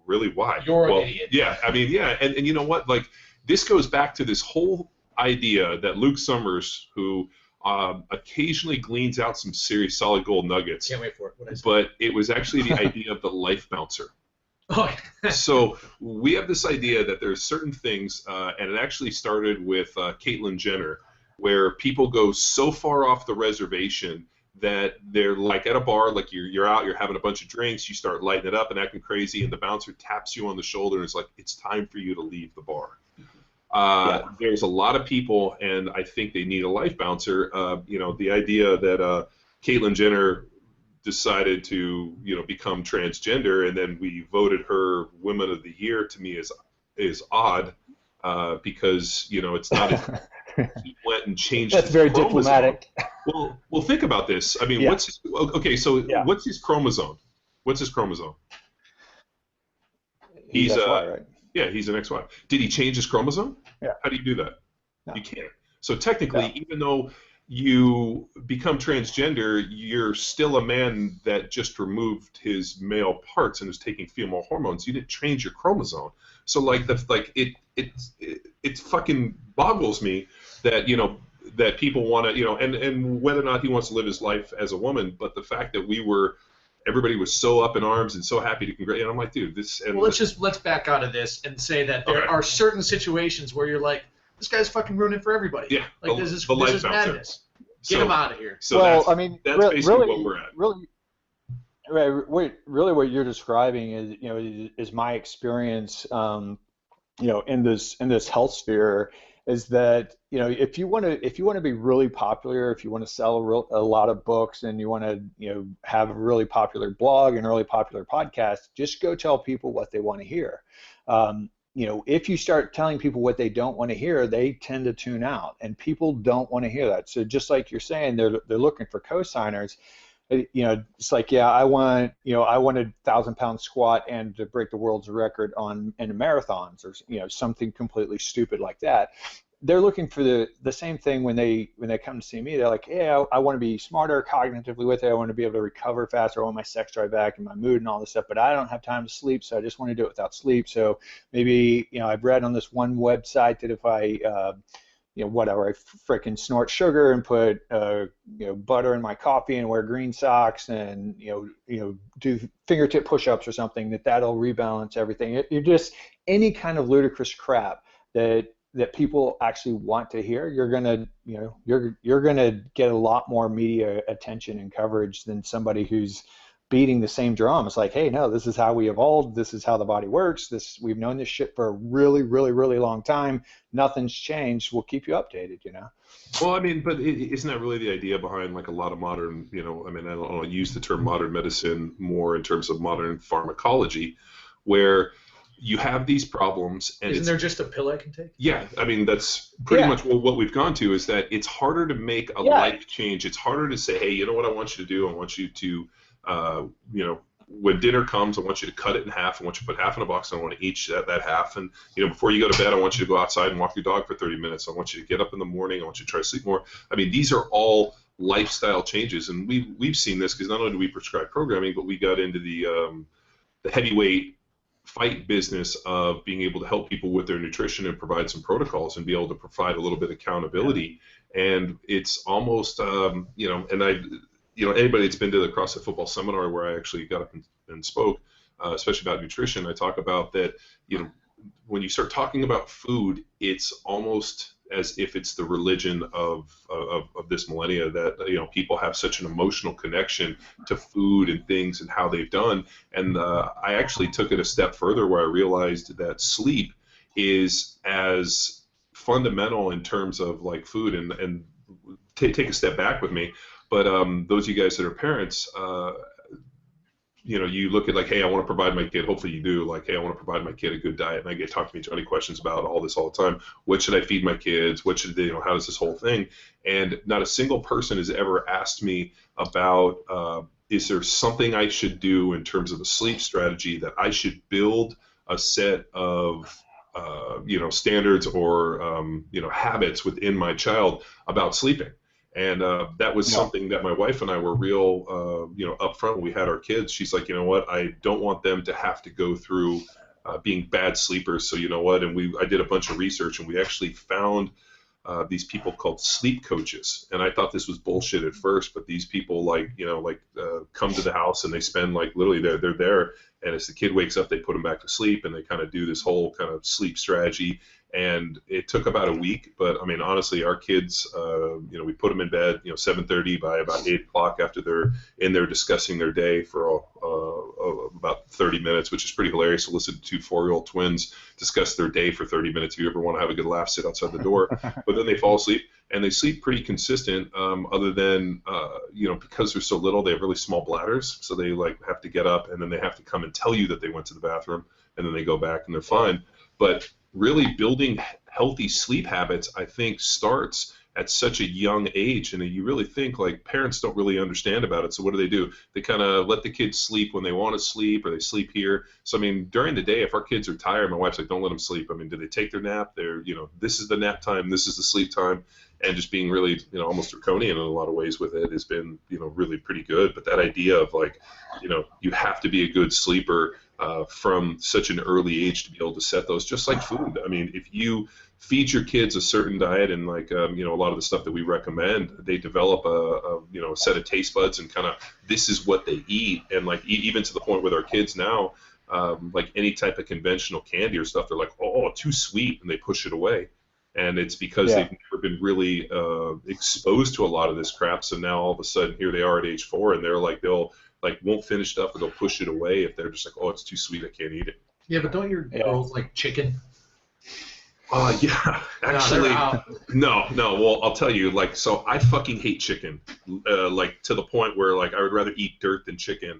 really, why? You're an idiot. Yeah, I mean, yeah. And you know what? Like, this goes back to this whole idea that Luke Summers, who occasionally gleans out some serious solid gold nuggets. Can't wait for it. What I say. But it was actually the idea of the life bouncer. Oh. So we have this idea that there's certain things, and it actually started with Caitlyn Jenner, where people go so far off the reservation that they're like at a bar, like you're out, you're having a bunch of drinks, you start lighting it up and acting crazy, and the bouncer taps you on the shoulder and is like, it's time for you to leave the bar. There's a lot of people, and I think they need a life bouncer. The idea that Caitlyn Jenner decided to, become transgender, and then we voted her Women of the Year, to me is odd, because it's not. He went and changed. That's very diplomatic. Well, think about this. I mean, what's his chromosome? What's his chromosome? He's XY, right? Yeah, he's an XY. Did he change his chromosome? Yeah. How do you do that? No. You can't. So technically, even though you become transgender, you're still a man that just removed his male parts and is taking female hormones. You didn't change your chromosome. So it fucking boggles me that that people want to and whether or not he wants to live his life as a woman, but the fact that everybody was so up in arms and so happy to congratulate. And I'm like, dude, this. And well, let's back out of this and say that there are certain situations where you're like, this guy's fucking ruining for everybody. Yeah, like this is madness. Get him out of here. So that's basically what we're at. Really, what you're describing is my experience. In this health sphere, is that if you want to be really popular, if you want to sell a lot of books, and you want to have a really popular blog and a really popular podcast, just go tell people what they want to hear. if you start telling people what they don't want to hear, they tend to tune out, and people don't want to hear that. So just like you're saying, they're looking for co-signers. It's like, yeah, I wanted 1,000-pound squat and to break the world's record in marathons, or something completely stupid like that. They're looking for the same thing when they come to see me. They're like, hey, I want to be smarter cognitively with it. I want to be able to recover faster. I want my sex drive back and my mood and all this stuff, but I don't have time to sleep, so I just want to do it without sleep. So maybe, I've read on this one website that if I whatever, I freaking snort sugar and put butter in my coffee and wear green socks and do fingertip push-ups or something, that'll rebalance everything. You're just any kind of ludicrous crap that people actually want to hear. You're gonna get a lot more media attention and coverage than somebody who's beating the same drum. It's like, hey, no, this is how we evolved. This is how the body works. We've known this shit for a really, really, really long time. Nothing's changed. We'll keep you updated. Well, I mean, but isn't that really the idea behind like a lot of modern, I don't use the term modern medicine more in terms of modern pharmacology, where you have these problems, and isn't there just a pill I can take? Yeah, I mean, that's pretty much what we've gone to, is that it's harder to make a life change. It's harder to say, hey, you know what I want you to do? I want you to, when dinner comes, I want you to cut it in half. I want you to put half in a box, and I want to eat that half. And, before you go to bed, I want you to go outside and walk your dog for 30 minutes. I want you to get up in the morning. I want you to try to sleep more. I mean, these are all lifestyle changes, and we've seen this because not only do we prescribe programming, but we got into the heavyweight fight business of being able to help people with their nutrition and provide some protocols and be able to provide a little bit of accountability. And it's almost, anybody that's been to the CrossFit Football Seminar where I actually got up and spoke, especially about nutrition, I talk about that, when you start talking about food, it's almost as if it's the religion of this millennia, that people have such an emotional connection to food and things and how they've done. And I actually took it a step further, where I realized that sleep is as fundamental in terms of like food. And take a step back with me, but those of you guys that are parents, you look at like, hey, I want to provide my kid, hopefully you do, like, hey, I want to provide my kid a good diet. And I get talked to me Johnny questions about all this all the time. What should I feed my kids? What should they, how does this whole thing? And not a single person has ever asked me about, is there something I should do in terms of a sleep strategy, that I should build a set of, standards or, habits within my child about sleeping. And that was something that my wife and I were real, upfront when we had our kids. She's like, you know what, I don't want them to have to go through being bad sleepers. So you know what, and I did a bunch of research, and we actually found these people called sleep coaches. And I thought this was bullshit at first, but these people come to the house, and they spend literally they're there, and as the kid wakes up, they put him back to sleep, and they kind of do this whole kind of sleep strategy. And it took about a week, but I mean, honestly, our kids, we put them in bed, 7:30, by about 8 o'clock, after they're in there discussing their day for about 30 minutes, which is pretty hilarious to listen to two 4-year-old twins discuss their day for 30 minutes. If you ever want to have a good laugh, sit outside the door. But then they fall asleep, and they sleep pretty consistent, other than, because they're so little, they have really small bladders, so they have to get up, and then they have to come and tell you that they went to the bathroom, and then they go back and they're fine. But really building healthy sleep habits, I think, starts at such a young age, and you really think parents don't really understand about it. So what do? They kind of let the kids sleep when they want to sleep, or they sleep here. So I mean, during the day, if our kids are tired, my wife's like, don't let them sleep. I mean, do they take their nap? They're, this is the nap time, this is the sleep time, and just being really, almost draconian in a lot of ways with it has been, really pretty good. But that idea of you have to be a good sleeper from such an early age to be able to set those, just like food. I mean, if you feed your kids a certain diet, and a lot of the stuff that we recommend, they develop a set of taste buds, and kind of this is what they eat. And even to the point with our kids now, any type of conventional candy or stuff, they're like, oh, too sweet, and they push it away. And it's because they've never been really exposed to a lot of this crap. So now all of a sudden, here they are at age 4, and they're they'll won't finish stuff, or they'll push it away if they're just like, oh, it's too sweet, I can't eat it. Yeah, but don't your girls like chicken? Yeah, actually, no. Well, I'll tell you, so I fucking hate chicken, to the point where I would rather eat dirt than chicken.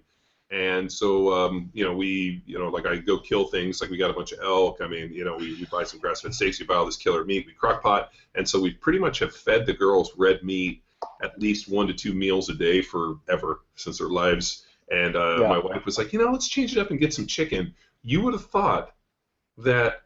And so, like I go kill things, like we got a bunch of elk. I mean, we buy some grass-fed steaks, we buy all this killer meat, we crock pot. And so we pretty much have fed the girls red meat at least 1 to 2 meals a day forever since their lives. And my wife was like, let's change it up and get some chicken. You would have thought that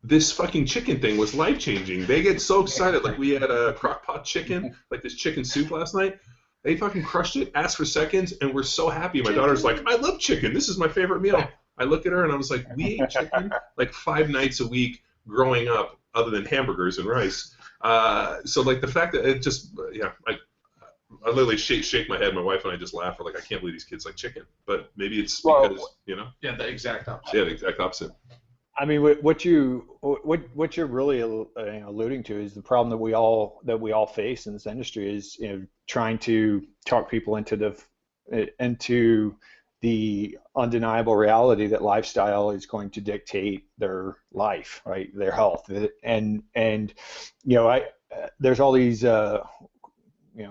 this fucking chicken thing was life-changing. They get so excited. Like we had a crock pot chicken, like this chicken soup last night. They fucking crushed it, asked for seconds, and we're so happy. My daughter's like, I love chicken. This is my favorite meal. I look at her and I was like, we ate chicken like 5 nights a week growing up, other than hamburgers and rice. So like the fact that it just, I literally shake my head. My wife and I just laugh. We're like, I can't believe these kids like chicken. But maybe it's because, Yeah, the exact opposite. Yeah, the exact opposite. I mean, what you're really alluding to is the problem that we all face in this industry is trying to talk people into the undeniable reality that lifestyle is going to dictate their life, right? Their health, and there's all these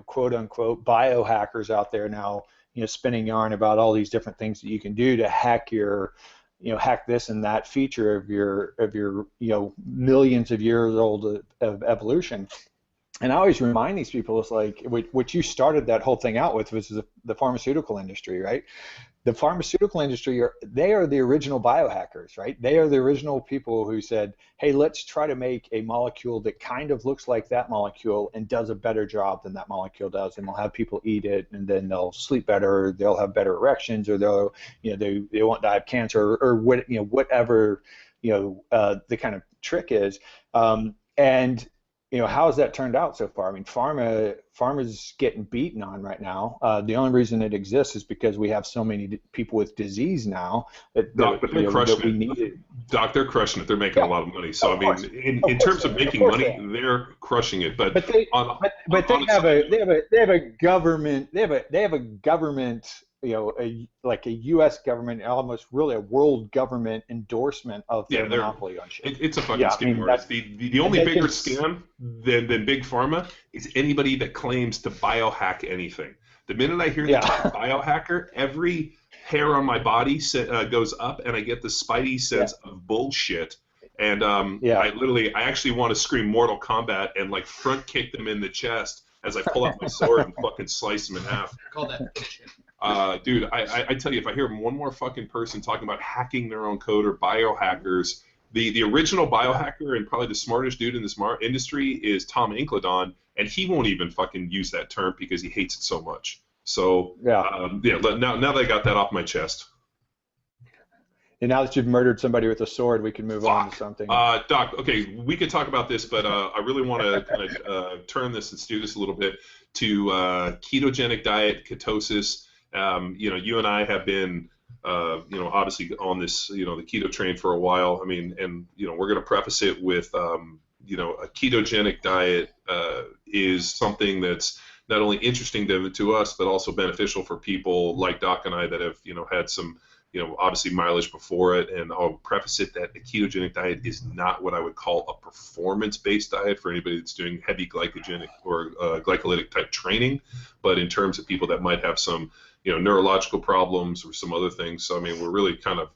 quote unquote biohackers out there now, spinning yarn about all these different things that you can do to hack hack this and that feature of your millions of years old of evolution. And I always remind these people, it's like what you started that whole thing out with was the pharmaceutical industry, right? The pharmaceutical industry, they are the original biohackers, right? They are the original people who said, hey, let's try to make a molecule that kind of looks like that molecule and does a better job than that molecule does, and we'll have people eat it, and then they'll sleep better, they'll have better erections, or they'll, they won't die of cancer, or whatever, the kind of trick is. And how has that turned out so far? I mean, pharma's getting beaten on right now. The only reason it exists is because we have so many people with disease now that they're crushing it. Doc, they're crushing it. They're making a lot of money. So I mean, in terms of making money, they're crushing it. But they have a government. They have a government. Like a U.S. government, almost really a world government endorsement of their monopoly on shit. It's a fucking scam. I mean, the only bigger scam than Big Pharma is anybody that claims to biohack anything. The minute I hear the term biohacker, every hair on my body goes up, and I get the spidey sense of bullshit. And I actually want to scream Mortal Kombat and like front kick them in the chest as I pull out my sword and fucking slice them in half. Call that bullshit. Dude, I tell you, if I hear one more fucking person talking about hacking their own code or biohackers, the original biohacker and probably the smartest dude in this industry is Tom Incledon, and he won't even fucking use that term because he hates it so much. So, now that I got that off my chest. And now that you've murdered somebody with a sword, we can move on to something. Doc, okay, we could talk about this, but I really want to kind of turn this and steer this a little bit to ketogenic diet, ketosis. You and I have been, obviously on this, the keto train for a while. I mean, and, we're going to preface it with, a ketogenic diet is something that's not only interesting to us, but also beneficial for people like Doc and I that have, had some, obviously mileage before it. And I'll preface it that a ketogenic diet is not what I would call a performance-based diet for anybody that's doing heavy glycogenic or glycolytic type training, but in terms of people that might have some, neurological problems or some other things. So, I mean, we're really kind of,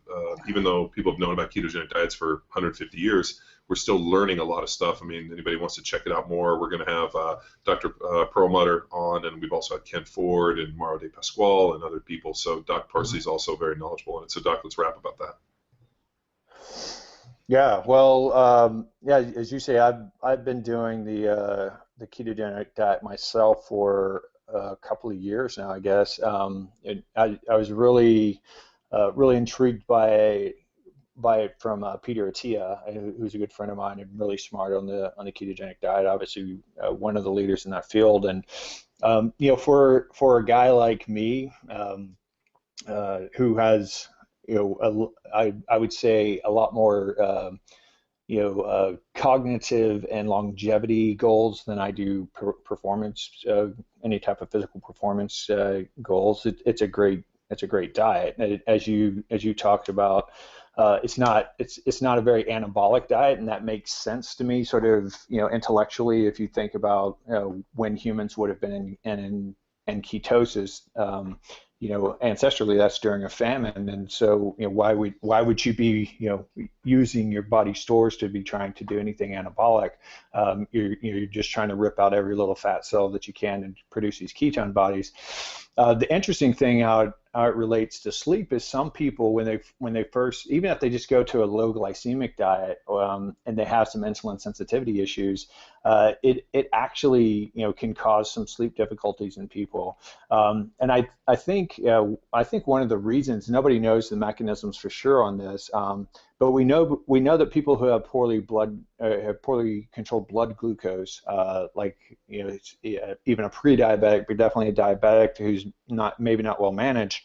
even though people have known about ketogenic diets for 150 years, we're still learning a lot of stuff. I mean, anybody wants to check it out more, we're going to have Dr. Perlmutter on, and we've also had Ken Ford and Mauro De Pasquale and other people. So Doc Parsley is also very knowledgeable in it. So Doc, let's rap about that. Yeah, well, as you say, I've been doing the ketogenic diet myself for a couple of years now, I guess. I was really intrigued by it from Peter Attia, who's a good friend of mine and really smart on the ketogenic diet. Obviously, one of the leaders in that field. And for a guy like me, who has I would say a lot more cognitive and longevity goals than I do performance, any type of physical performance goals. It's a great diet. As you talked about, it's not a very anabolic diet, and that makes sense to me, sort of intellectually. If you think about when humans would have been in ketosis, ancestrally that's during a famine, and so why would you be using your body stores to be trying to do anything anabolic? You're just trying to rip out every little fat cell that you can and produce these ketone bodies. The interesting thing how it relates to sleep is some people when they first, even if they just go to a low glycemic diet and they have some insulin sensitivity issues, it actually can cause some sleep difficulties in people. And I think one of the reasons, nobody knows the mechanisms for sure on this, but we know that people who have poorly controlled blood glucose, even a pre-diabetic, but definitely a diabetic who's maybe not well managed,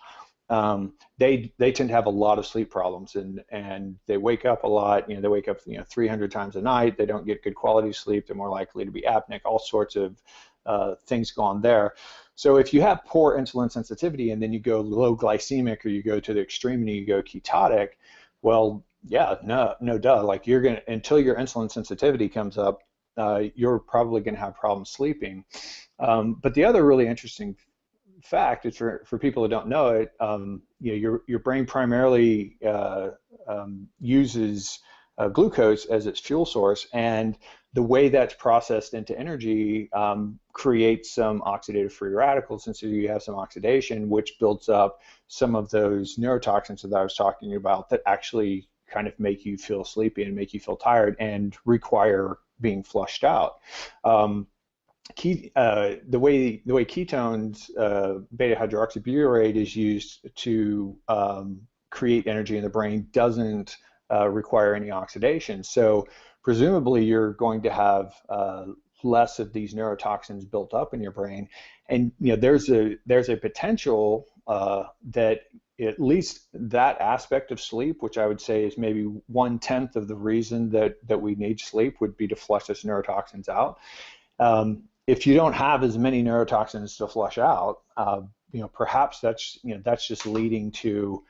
they tend to have a lot of sleep problems, and they wake up a lot. They wake up 300 times a night. They don't get good quality sleep. They're more likely to be apneic. All sorts of things go on there. So if you have poor insulin sensitivity and then you go low glycemic, or you go to the extreme and you go ketotic, well, yeah, no duh. Like until your insulin sensitivity comes up, you're probably going to have problems sleeping. But the other really interesting fact is for people who don't know it, your brain primarily uses glucose as its fuel source, and the way that's processed into energy creates some oxidative free radicals, and so you have some oxidation, which builds up some of those neurotoxins that I was talking about that actually kind of make you feel sleepy and make you feel tired and require being flushed out. The way ketones, beta hydroxybutyrate, is used to create energy in the brain doesn't require any oxidation. So presumably you're going to have less of these neurotoxins built up in your brain, and there's a potential that at least that aspect of sleep, which I would say is maybe 1/10 of the reason that we need sleep, would be to flush those neurotoxins out. If you don't have as many neurotoxins to flush out, perhaps that's just leading to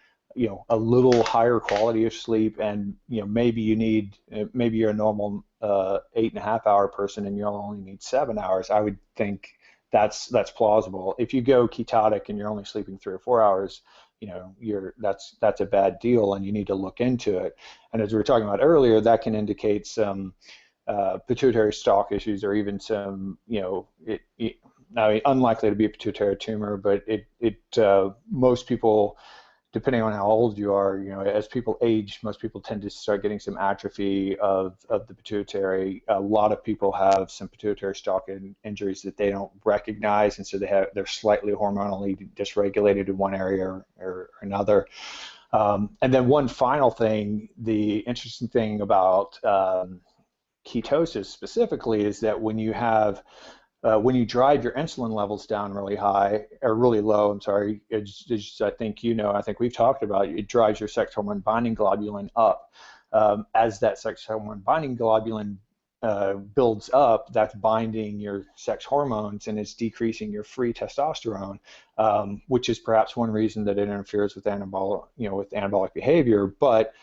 a little higher quality of sleep, and maybe you're a normal 8.5 hour person and you only need 7 hours. I would think that's plausible. If you go ketotic and you're only sleeping 3 or 4 hours, that's a bad deal, and you need to look into it. And as we were talking about earlier, that can indicate some pituitary stalk issues, or even some unlikely to be a pituitary tumor, but most people, depending on how old you are, as people age, most people tend to start getting some atrophy of the pituitary. A lot of people have some pituitary stalk injuries that they don't recognize, and so they're slightly hormonally dysregulated in one area or another. And then one final thing, the interesting thing about ketosis specifically is that when you drive your insulin levels down really high, or really low, I think we've talked about, it drives your sex hormone binding globulin up. As that sex hormone binding globulin builds up, that's binding your sex hormones, and it's decreasing your free testosterone, which is perhaps one reason that it interferes with anabolic behavior. But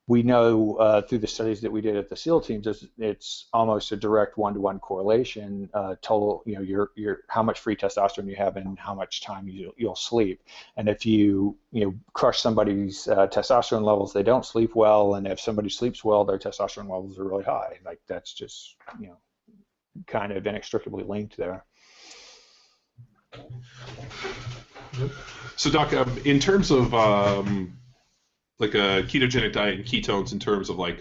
we know through the studies that we did at the SEAL teams, it's almost a direct one-to-one correlation. Total, your how much free testosterone you have and how much time you'll sleep. And if you crush somebody's testosterone levels, they don't sleep well. And if somebody sleeps well, their testosterone levels are really high. Like, that's just kind of inextricably linked there. So, Doc, in terms of like a ketogenic diet and ketones, in terms of like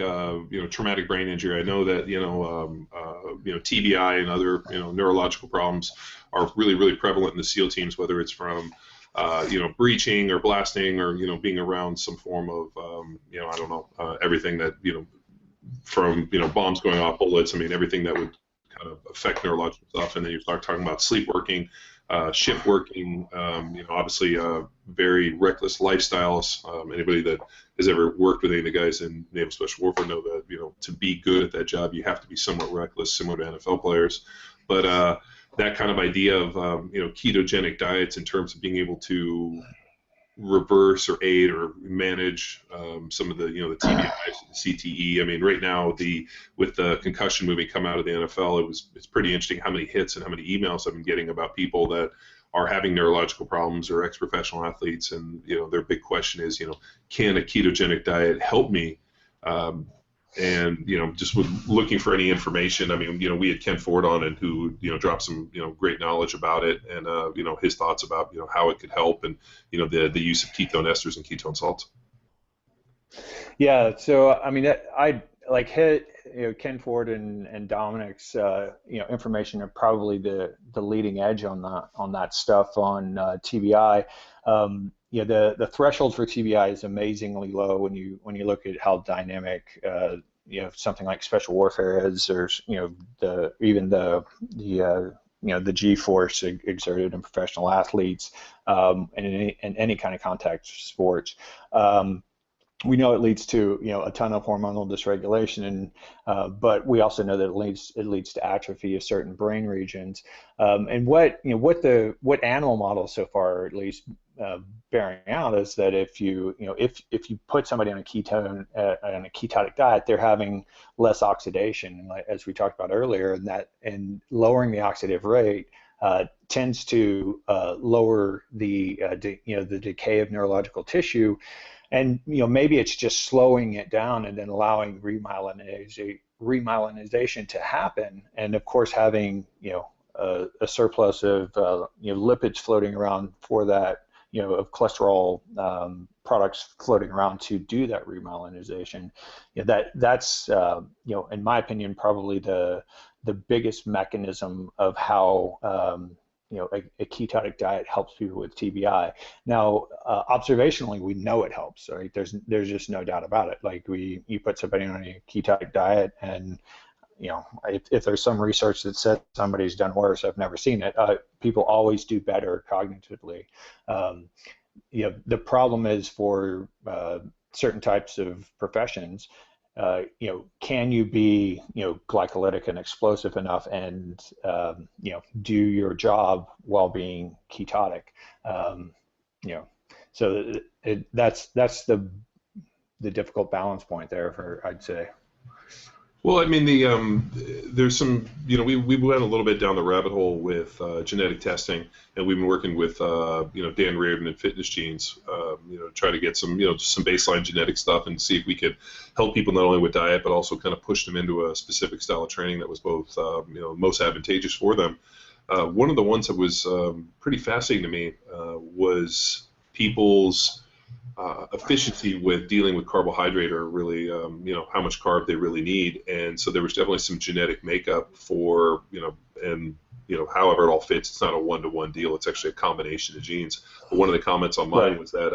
traumatic brain injury, I know that TBI and other neurological problems are really, really prevalent in the SEAL teams, whether it's from breaching or blasting, or being around some form of everything that from bombs going off, bullets. I mean, everything that would kind of affect neurological stuff. And then you start talking about sleep working, shift working, obviously very reckless lifestyles. Anybody that has ever worked with any of the guys in Naval Special Warfare know that to be good at that job, you have to be somewhat reckless, similar to NFL players. But that kind of idea of ketogenic diets in terms of being able to reverse or aid or manage some of the the TBIs, the CTE. I mean, right now with the concussion movie come out of the NFL, it's pretty interesting how many hits and how many emails I've been getting about people that are having neurological problems or ex-professional athletes, and their big question is, can a ketogenic diet help me? And just looking for any information. I mean, we had Ken Ford on, and who dropped some great knowledge about it, and his thoughts about how it could help, and the use of ketone esters and ketone salts. Yeah, so I mean, I like hit Ken Ford and Dominic's information are probably the leading edge on that stuff on TBI. The threshold for TBI is amazingly low when you look at how dynamic something like special warfare is, or the G-force exerted in professional athletes, and in any kind of contact sports. We know it leads to a ton of hormonal dysregulation, but we also know that it leads to atrophy of certain brain regions. And what animal models so far are at least bearing out is that if you put somebody on a ketotic diet, they're having less oxidation, as we talked about earlier, and lowering the oxidative rate tends to lower the decay of neurological tissue. And maybe it's just slowing it down and then allowing remyelinization to happen. And of course, having a surplus of lipids floating around for that, of cholesterol products floating around to do that remyelinization. That's in my opinion, probably the biggest mechanism of how a ketogenic diet helps people with TBI. Now, observationally, we know it helps. Right? There's just no doubt about it. Like you put somebody on a ketogenic diet, and if there's some research that says somebody's done worse, I've never seen it. People always do better cognitively. The problem is for certain types of professions. Can you be, glycolytic and explosive enough and, do your job while being ketotic? So that's the difficult balance point there, I'd say. Well, I mean, there's some, we went a little bit down the rabbit hole with genetic testing, and we've been working with, Dan Reardon and Fitness Genes, try to get some, some baseline genetic stuff and see if we could help people not only with diet, but also kind of push them into a specific style of training that was both, most advantageous for them. One of the ones that was pretty fascinating to me was people's efficiency with dealing with carbohydrate, or really, how much carb they really need. And so there was definitely some genetic makeup for, and, however it all fits. It's not a one-to-one deal. It's actually a combination of genes. But one of the comments on mine was that,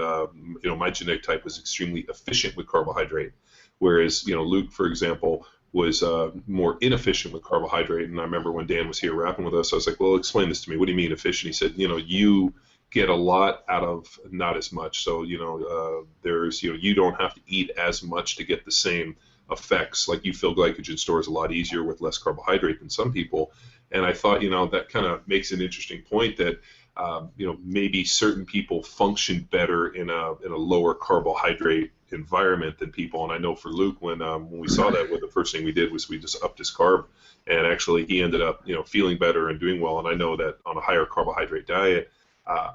my genetic type was extremely efficient with carbohydrate, whereas, Luke, for example, was more inefficient with carbohydrate. And I remember when Dan was here rapping with us, I was like, well, explain this to me. What do you mean efficient? He said, you get a lot out of not as much. So, there's, you don't have to eat as much to get the same effects. Like you fill glycogen stores a lot easier with less carbohydrate than some people. And I thought, that kind of makes an interesting point that, maybe certain people function better in a lower carbohydrate environment than people. And I know for Luke, when we saw that, the first thing we did was we just upped his carb, and actually he ended up, feeling better and doing well. And I know that on a higher carbohydrate diet,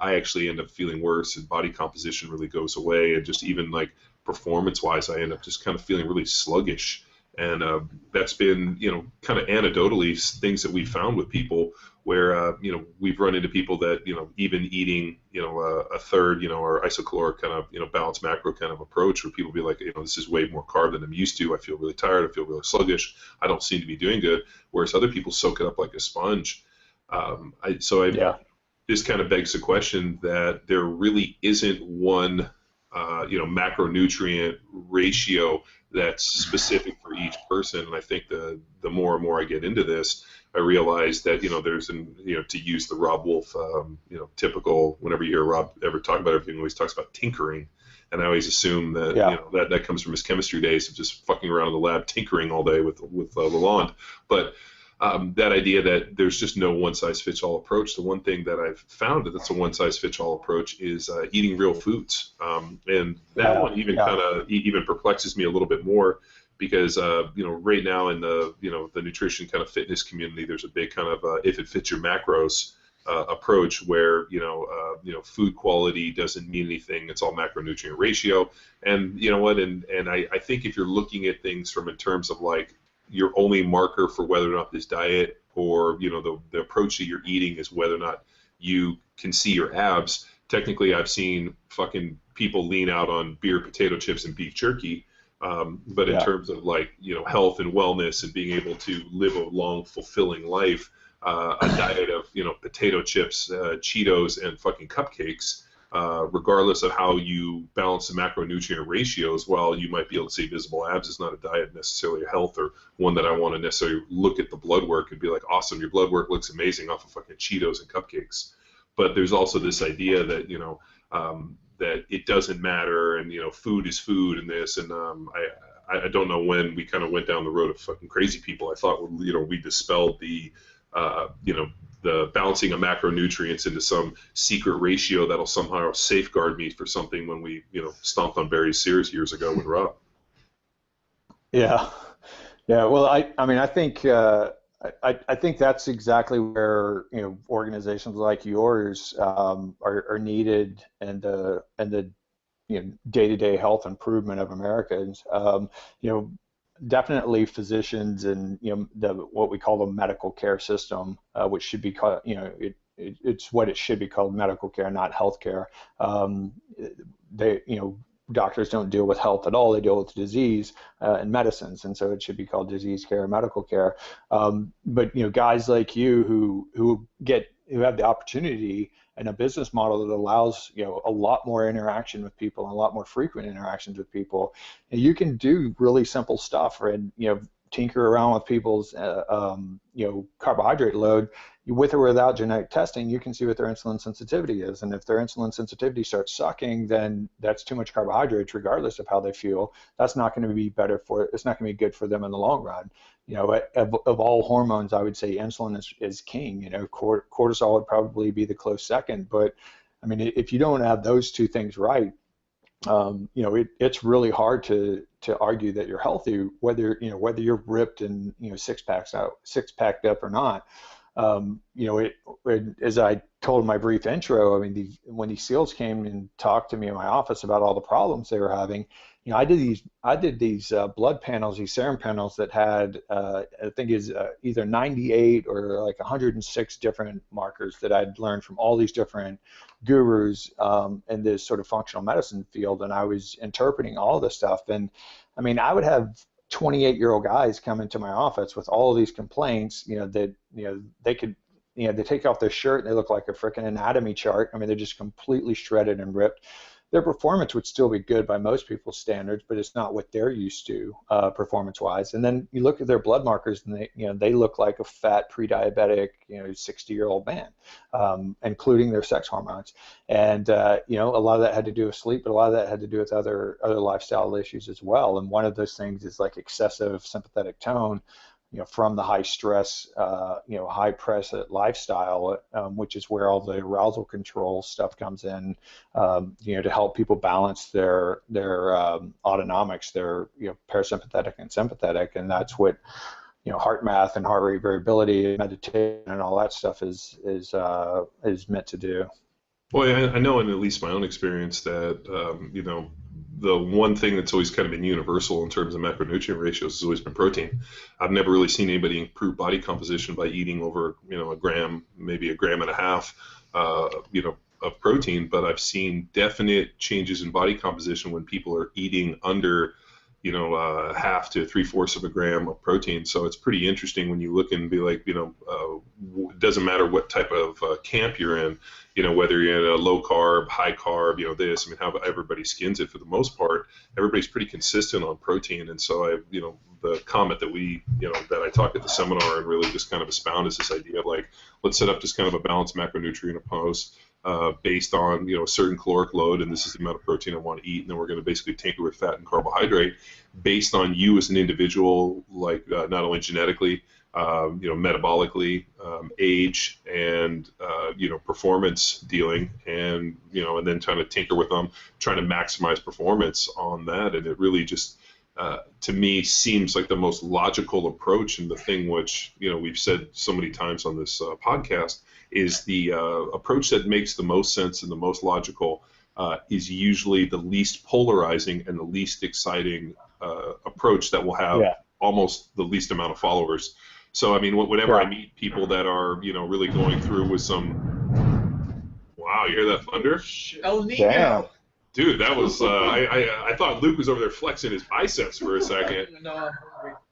I actually end up feeling worse, and body composition really goes away, and just even like performance-wise, I end up just kind of feeling really sluggish. And that's been, kind of anecdotally things that we found with people where, we've run into people that, even eating, a third, or isocaloric kind of, balanced macro kind of approach, where people be like, this is way more carb than I'm used to. I feel really tired. I feel really sluggish. I don't seem to be doing good. Whereas other people soak it up like a sponge. This kind of begs the question that there really isn't one, macronutrient ratio that's specific for each person. And I think the more and more I get into this, I realize that, there's to use the Rob Wolf, typical, whenever you hear Rob ever talk about everything, he always talks about tinkering. And I always assume that, that comes from his chemistry days of just fucking around in the lab, tinkering all day with Lalonde. But that idea that there's just no one-size-fits-all approach. The one thing that I've found that's a one-size-fits-all approach is eating real foods, and that one even perplexes me a little bit more, because right now in the the nutrition kind of fitness community, there's a big kind of if it fits your macros approach where food quality doesn't mean anything. It's all macronutrient ratio, and you know what? And I think if you're looking at things from in terms of like your only marker for whether or not this diet or the approach that you're eating is whether or not you can see your abs. Technically, I've seen fucking people lean out on beer, potato chips, and beef jerky. But in terms of like health and wellness and being able to live a long, fulfilling life, a diet of potato chips, Cheetos, and fucking cupcakes, regardless of how you balance the macronutrient ratios, while you might be able to see visible abs, is not a diet necessarily a health or one that I want to necessarily look at the blood work and be like, awesome, your blood work looks amazing off of fucking Cheetos and cupcakes. But there's also this idea that that it doesn't matter, and food is food, and this, and I don't know when we kind of went down the road of fucking crazy people. I thought we dispelled the the balancing of macronutrients into some secret ratio that'll somehow safeguard me for something when we stomped on Barry Sears years ago with Rob. Yeah. Well, I think. I think that's exactly where organizations like yours are needed, and the day-to-day health improvement of Americans. Definitely physicians and what we call the medical care system, which should be called it's what it should be called, medical care, not health care. Doctors don't deal with health at all; they deal with disease and medicines, and so it should be called disease care, medical care. But guys like you who have the opportunity and a business model that allows a lot more interaction with people and a lot more frequent interactions with people, and you can do really simple stuff, and tinker around with people's carbohydrate load. With or without genetic testing, you can see what their insulin sensitivity is, and if their insulin sensitivity starts sucking, then that's too much carbohydrates, regardless of how they feel. That's not going to be it's not going to be good for them in the long run. Of all hormones, I would say insulin is king. Cortisol would probably be the close second, but I mean, if you don't have those two things right, it's really hard to argue that you're healthy, whether you're ripped and six packed up or not. As I told in my brief intro, I mean, when these SEALs came and talked to me in my office about all the problems they were having, I did these blood panels, these serum panels that had I think is either 98 or like 106 different markers that I'd learned from all these different gurus in this sort of functional medicine field, and I was interpreting all this stuff. And I mean, I would have 28-year-old guys come into my office with all of these complaints, that they could, they take off their shirt and they look like a freaking anatomy chart. I mean, they're just completely shredded and ripped. Their performance would still be good by most people's standards, but it's not what they're used to performance-wise. And then you look at their blood markers, and they look like a fat pre-diabetic 60-year-old man, including their sex hormones. And a lot of that had to do with sleep, but a lot of that had to do with other lifestyle issues as well. And one of those things is like excessive sympathetic tone, from the high stress, high press lifestyle, which is where all the arousal control stuff comes in, to help people balance their autonomics, their parasympathetic and sympathetic, and that's what heart math and heart rate variability, meditation, and all that stuff is meant to do. Well, I know in at least my own experience that the one thing that's always kind of been universal in terms of macronutrient ratios has always been protein. I've never really seen anybody improve body composition by eating over, a gram, maybe a gram and a half, of protein, but I've seen definite changes in body composition when people are eating under, half to 3/4 of a gram of protein. So it's pretty interesting when you look and be like, it doesn't matter what type of camp you're in, whether you're in a low carb, high carb, this, I mean, how everybody skins it for the most part. Everybody's pretty consistent on protein. And so the comment that that I talked at the seminar and really just kind of expound is this idea of like, let's set up just kind of a balanced macronutrient approach based on a certain caloric load, and this is the amount of protein I want to eat, and then we're going to basically tinker with fat and carbohydrate based on you as an individual, like not only genetically, metabolically, age, and performance dealing, and and then trying to tinker with them, trying to maximize performance on that, and it really just to me seems like the most logical approach, and the thing which we've said so many times on this podcast is the approach that makes the most sense and the most logical is usually the least polarizing and the least exciting approach that will have almost the least amount of followers. So I mean, whenever I meet people that are really going through with some, wow, you hear that thunder? El Nino. Damn. Dude, that was I thought Luke was over there flexing his biceps for a second. No.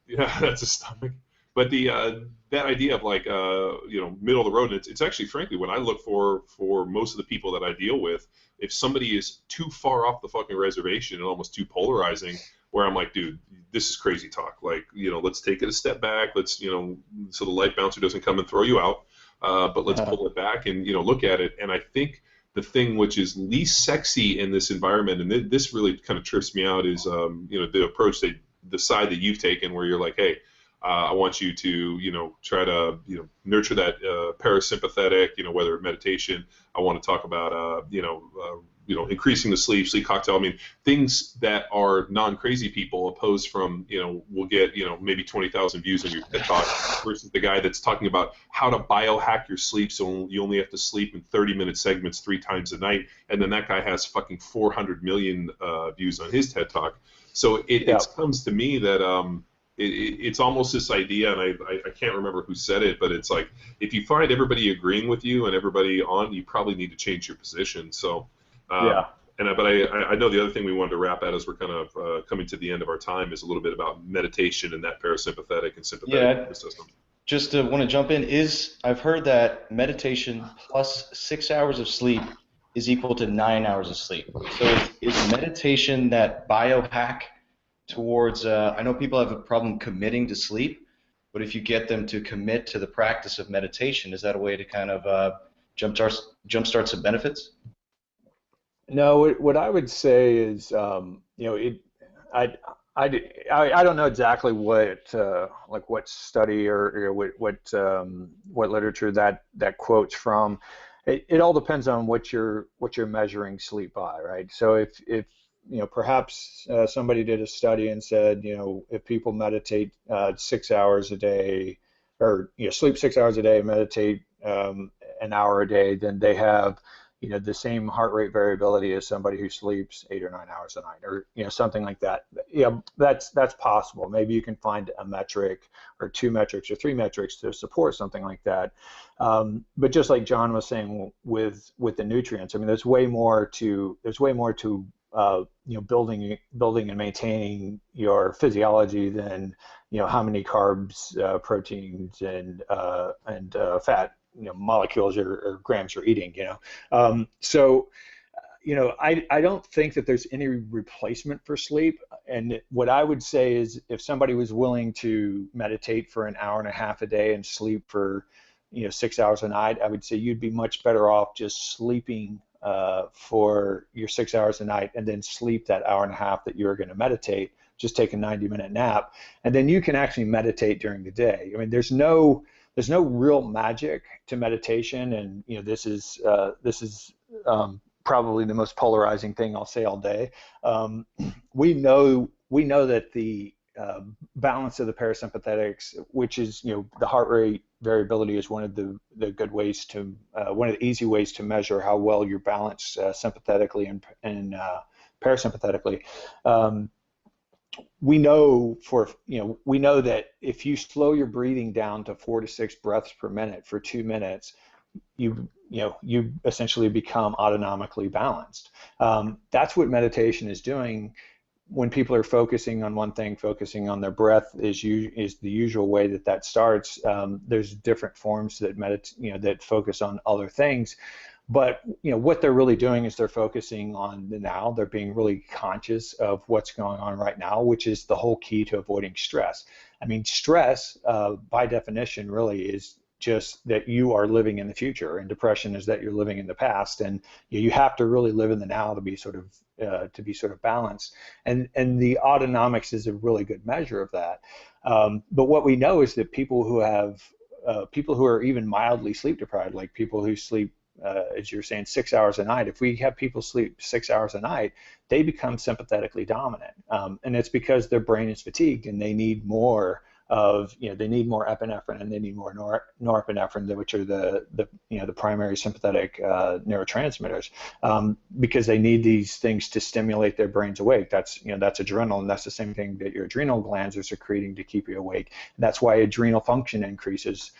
Yeah, that's his stomach. But that idea of like middle of the road, it's actually frankly when I look for most of the people that I deal with, if somebody is too far off the fucking reservation and almost too polarizing, where I'm like, dude, this is crazy talk. Like, let's take it a step back. Let's so the light bouncer doesn't come and throw you out. But let's pull it back and look at it. And I think the thing which is least sexy in this environment, and this really kind of trips me out, is the approach the side that you've taken, where you're like, hey, I want you to try to nurture that parasympathetic, whether meditation. I want to talk about increasing the sleep cocktail. I mean, things that are non-crazy people, opposed from will get maybe 20,000 views on your TED Talk, versus the guy that's talking about how to biohack your sleep so you only have to sleep in 30-minute segments 3 times a night, and then that guy has fucking 400 million views on his TED Talk. So it comes to me that it's almost this idea, and I can't remember who said it, but it's like, if you find everybody agreeing with you and everybody on, you probably need to change your position. So, but I know the other thing we wanted to wrap at as we're kind of coming to the end of our time is a little bit about meditation and that parasympathetic and sympathetic nervous system. Just want to jump in, I've heard that meditation plus 6 hours of sleep is equal to 9 hours of sleep. So is meditation that biohack towards, I know people have a problem committing to sleep, but if you get them to commit to the practice of meditation, is that a way to kind of jumpstart some benefits? No, what I would say is, I don't know exactly what study or what literature that quote's from. It all depends on what you're measuring sleep by, right? So if perhaps somebody did a study and said, if people meditate 6 hours a day, or sleep 6 hours a day, meditate an hour a day, then they have the same heart rate variability as somebody who sleeps 8 or 9 hours a night, or something like that. That's possible. Maybe you can find a metric or 2 metrics or 3 metrics to support something like that. But just like John was saying with the nutrients, I mean, there's way more to building and maintaining your physiology than how many carbs, proteins, and fat molecules or grams you're eating. So I don't think that there's any replacement for sleep. And what I would say is, if somebody was willing to meditate for an hour and a half a day and sleep for 6 hours a night, I would say you'd be much better off just sleeping for your 6 hours a night, and then sleep that hour and a half that you're going to meditate. Just take a 90-minute nap, and then you can actually meditate during the day. I mean, there's no real magic to meditation, and this is probably the most polarizing thing I'll say all day. We know that the balance of the parasympathetics, which is the heart rate variability, is one of the good ways to one of the easy ways to measure how well you're balanced sympathetically and parasympathetically. We know that if you slow your breathing down to 4 to 6 breaths per minute for 2 minutes, you essentially become autonomically balanced. That's what meditation is doing. When people are focusing on one thing, focusing on their breath is the usual way that starts. There's different forms that that focus on other things, but what they're really doing is they're focusing on the now. They're being really conscious of what's going on right now, which is the whole key to avoiding stress. I mean, stress by definition really is just that you are living in the future, and depression is that you're living in the past, and you have to really live in the now to be sort of balanced, and the autonomics is a really good measure of that. But what we know is that people who are even mildly sleep deprived, like people who sleep, as you're saying, 6 hours a night, if we have people sleep 6 hours a night, they become sympathetically dominant, and it's because their brain is fatigued and they need more of, they need more epinephrine and they need more norepinephrine, which are the primary sympathetic neurotransmitters, because they need these things to stimulate their brains awake. That's adrenaline. That's the same thing that your adrenal glands are secreting to keep you awake. And that's why adrenal function increases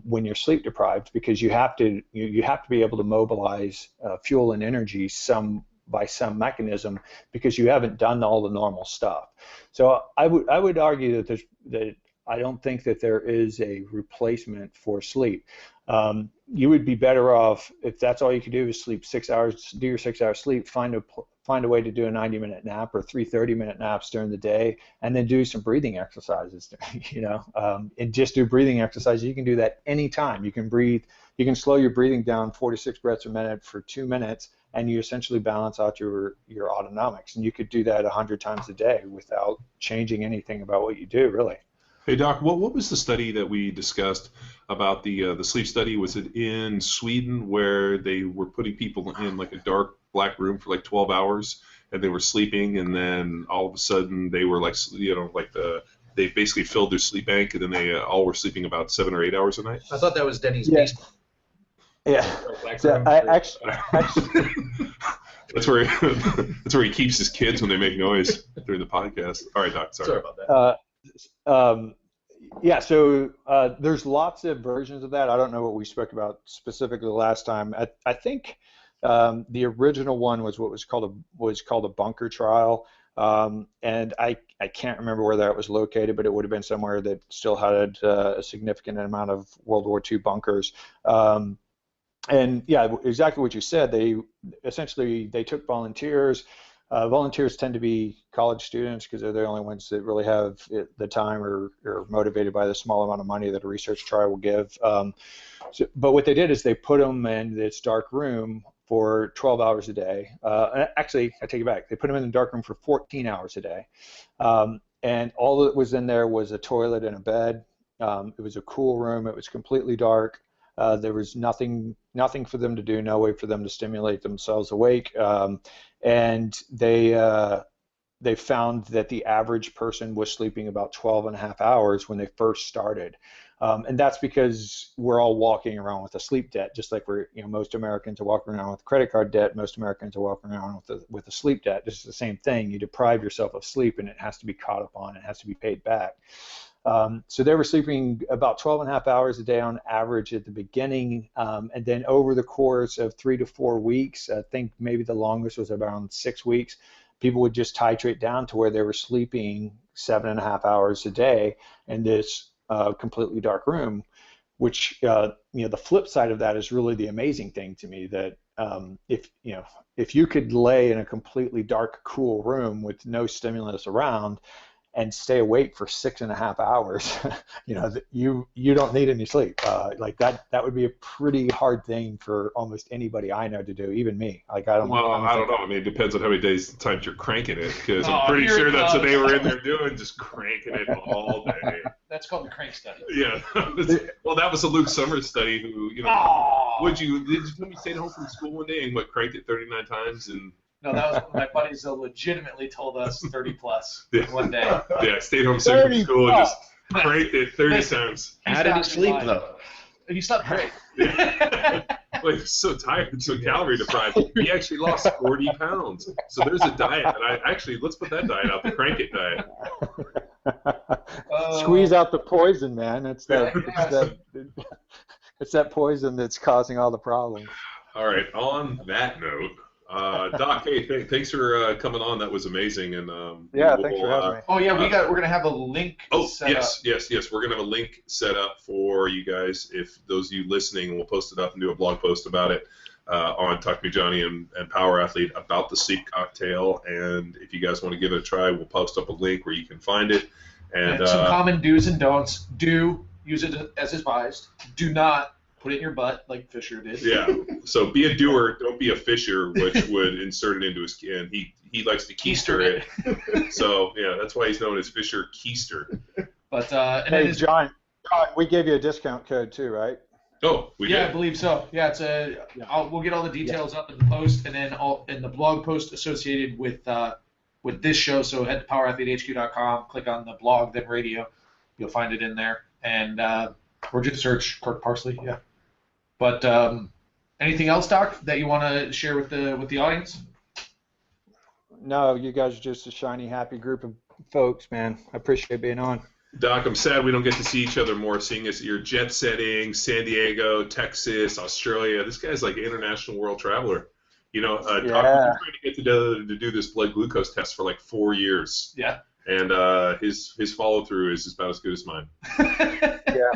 when you're sleep deprived, because you have to be able to mobilize fuel and energy by some mechanism, because you haven't done all the normal stuff. So I would argue that I don't think that there is a replacement for sleep. You would be better off if that's all you could do is sleep 6 hours, do your 6 hours sleep, find a way to do a 90-minute nap or 3 30-minute naps during the day, and then do some breathing exercises, and just do breathing exercises. You can do that anytime. You can slow your breathing down 46 breaths a minute for 2 minutes, and you essentially balance out your autonomics. And you could do that 100 times a day without changing anything about what you do, really. Hey, Doc, what was the study that we discussed about the sleep study? Was it in Sweden where they were putting people in like a dark black room for like 12 hours and they were sleeping, and then all of a sudden they were like, they basically filled their sleep bank, and then they all were sleeping about 7 or 8 hours a night? I thought that was Denny's basement. Yeah. So actually, that's where he keeps his kids when they make noise during the podcast. All right, Doc. Sorry about that. So there's lots of versions of that. I don't know what we spoke about specifically last time. I think the original one was what was called a bunker trial, and I can't remember where that was located, but it would have been somewhere that still had a significant amount of World War II bunkers. And yeah, exactly what you said. They took volunteers. Volunteers tend to be college students because they're the only ones that really have the time or are motivated by the small amount of money that a research trial will give. But what they did is they put them in this dark room for 12 hours a day. Actually, I take it back. They put them in the dark room for 14 hours a day. And all that was in there was a toilet and a bed. It was a cool room. It was completely dark. There was nothing for them to do, no way for them to stimulate themselves awake, and they found that the average person was sleeping about 12 and a half hours when they first started, and that's because we're all walking around with a sleep debt, just like most Americans are walking around with credit card debt. Most Americans are walking around with a sleep debt. It's the same thing. You deprive yourself of sleep, and it has to be caught up on. It has to be paid back. So they were sleeping about 12 and a half hours a day on average at the beginning, and then over the course of 3 to 4 weeks, I think maybe the longest was around 6 weeks, people would just titrate down to where they were sleeping 7.5 hours a day in this completely dark room, which, the flip side of that is really the amazing thing to me, that if you could lay in a completely dark, cool room with no stimulus around and stay awake for 6.5 hours, you don't need any sleep. Like that would be a pretty hard thing for almost anybody I know to do, even me. I don't know. I mean, it depends on how many times you're cranking it, because I'm pretty sure that's what they were in there doing, just cranking it all day. That's called the crank study. Yeah. Well, that was a Luke Summers study who, did you tell me he stayed home from school one day and cranked it 39 times and... No, that was when my buddies legitimately told us 30 plus one day. Yeah, stayed home sick from school and just cranked it 30 times. How did he sleep, though? He slept great. Well, he was so tired, so calorie deprived. He actually lost 40 pounds. So there's a diet, and let's put that diet out, the crank it diet. Squeeze out the poison, man. It's that poison that's causing all the problems. All right, on that note, Doc, hey, thanks for coming on. That was amazing, and thanks for having me. Oh yeah, we're gonna have a link. Yes. We're gonna have a link set up for you guys. If those of you listening, we'll post it up and do a blog post about it on Talk to Me Johnny and Power Athlete about the sleep cocktail. And if you guys want to give it a try, we'll post up a link where you can find it. And some common do's and don'ts. Do use it as advised. Do not put it in your butt like Fisher did. Yeah. So be a doer, don't be a fisher, which would insert it into his skin. He likes to keister it. So yeah, that's why he's known as Fisher Keister. But hey, John, we gave you a discount code too, right? Oh, we did. I believe so. Yeah, we'll get all the details up in the post, and then in the blog post associated with this show. So head to powerathletehq.com, click on the blog, then radio, You'll find it in there, and or just search Kirk Parsley. Yeah. But anything else, Doc, that you want to share with the audience? No, you guys are just a shiny, happy group of folks, man. I appreciate being on. Doc, I'm sad we don't get to see each other more, seeing as you're jet setting, San Diego, Texas, Australia. This guy's like an international world traveler. You know, Doc, we've been trying to get together to do this blood glucose test for like 4 years. Yeah. And his follow-through is about as good as mine. Yeah.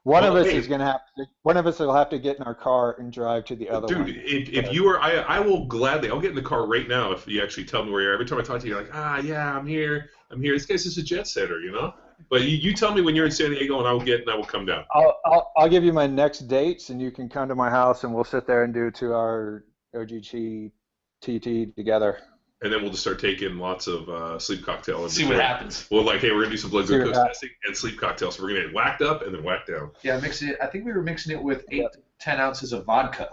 One of us will have to get in our car and drive to the other one. Dude, if you are, I will gladly. I'll get in the car right now if you actually tell me where you are. Every time I talk to you, you're like, yeah, I'm here. This guy's just a jet setter, you know. But you tell me when you're in San Diego, and I will come down. I'll give you my next dates, and you can come to my house, and we'll sit there and do 2 hour OGT TT together. And then we'll just start taking lots of sleep cocktail. See what happens. Well, like, hey, we're going to do some blood glucose testing and sleep cocktail. So we're going to get whacked up and then whacked down. Yeah, mix it. I think we were mixing it with 8 to 10 ounces of vodka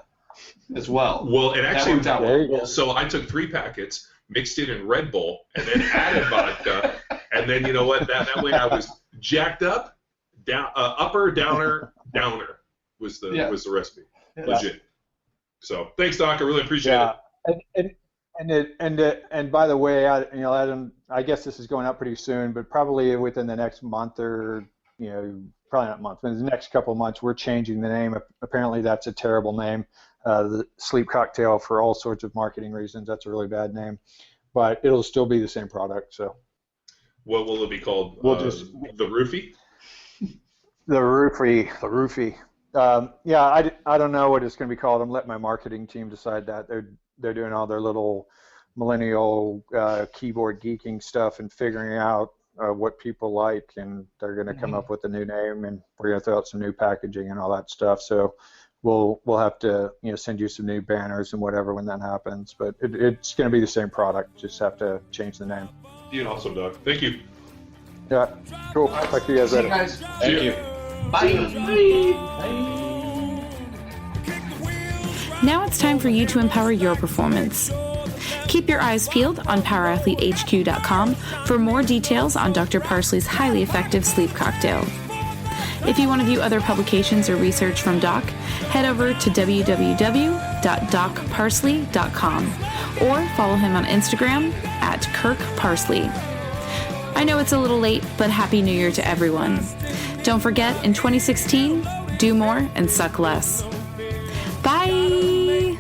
as well. Well, it actually worked out well. So I took 3 packets, mixed it in Red Bull, and then added vodka. And then, you know what? That way I was jacked up, down, upper, downer was the recipe. Yeah. Legit. So thanks, Doc. I really appreciate it. And by the way, I guess this is going up pretty soon, but probably within the next month or, probably not month, but in the next couple of months, we're changing the name. Apparently that's a terrible name, the Sleep Cocktail, for all sorts of marketing reasons. That's a really bad name, but it'll still be the same product. So what will it be called? The Roofie? The Roofie. I don't know what it's going to be called. I'm letting my marketing team decide that. They're doing all their little millennial keyboard geeking stuff and figuring out what people like, and they're going to come up with a new name, and we're going to throw out some new packaging and all that stuff. So we'll have to send you some new banners and whatever when that happens. But it's going to be the same product. Just have to change the name. You're awesome, Doc. Thank you. Yeah, cool. Talk to you guys later. Guys. Thank you. Bye. Now it's time for you to empower your performance. Keep your eyes peeled on PowerAthleteHQ.com for more details on Dr. Parsley's highly effective sleep cocktail. If you want to view other publications or research from Doc, head over to www.docparsley.com or follow him on Instagram at Kirk Parsley. I know it's a little late, but Happy New Year to everyone. Don't forget, in 2016, do more and suck less. Bye!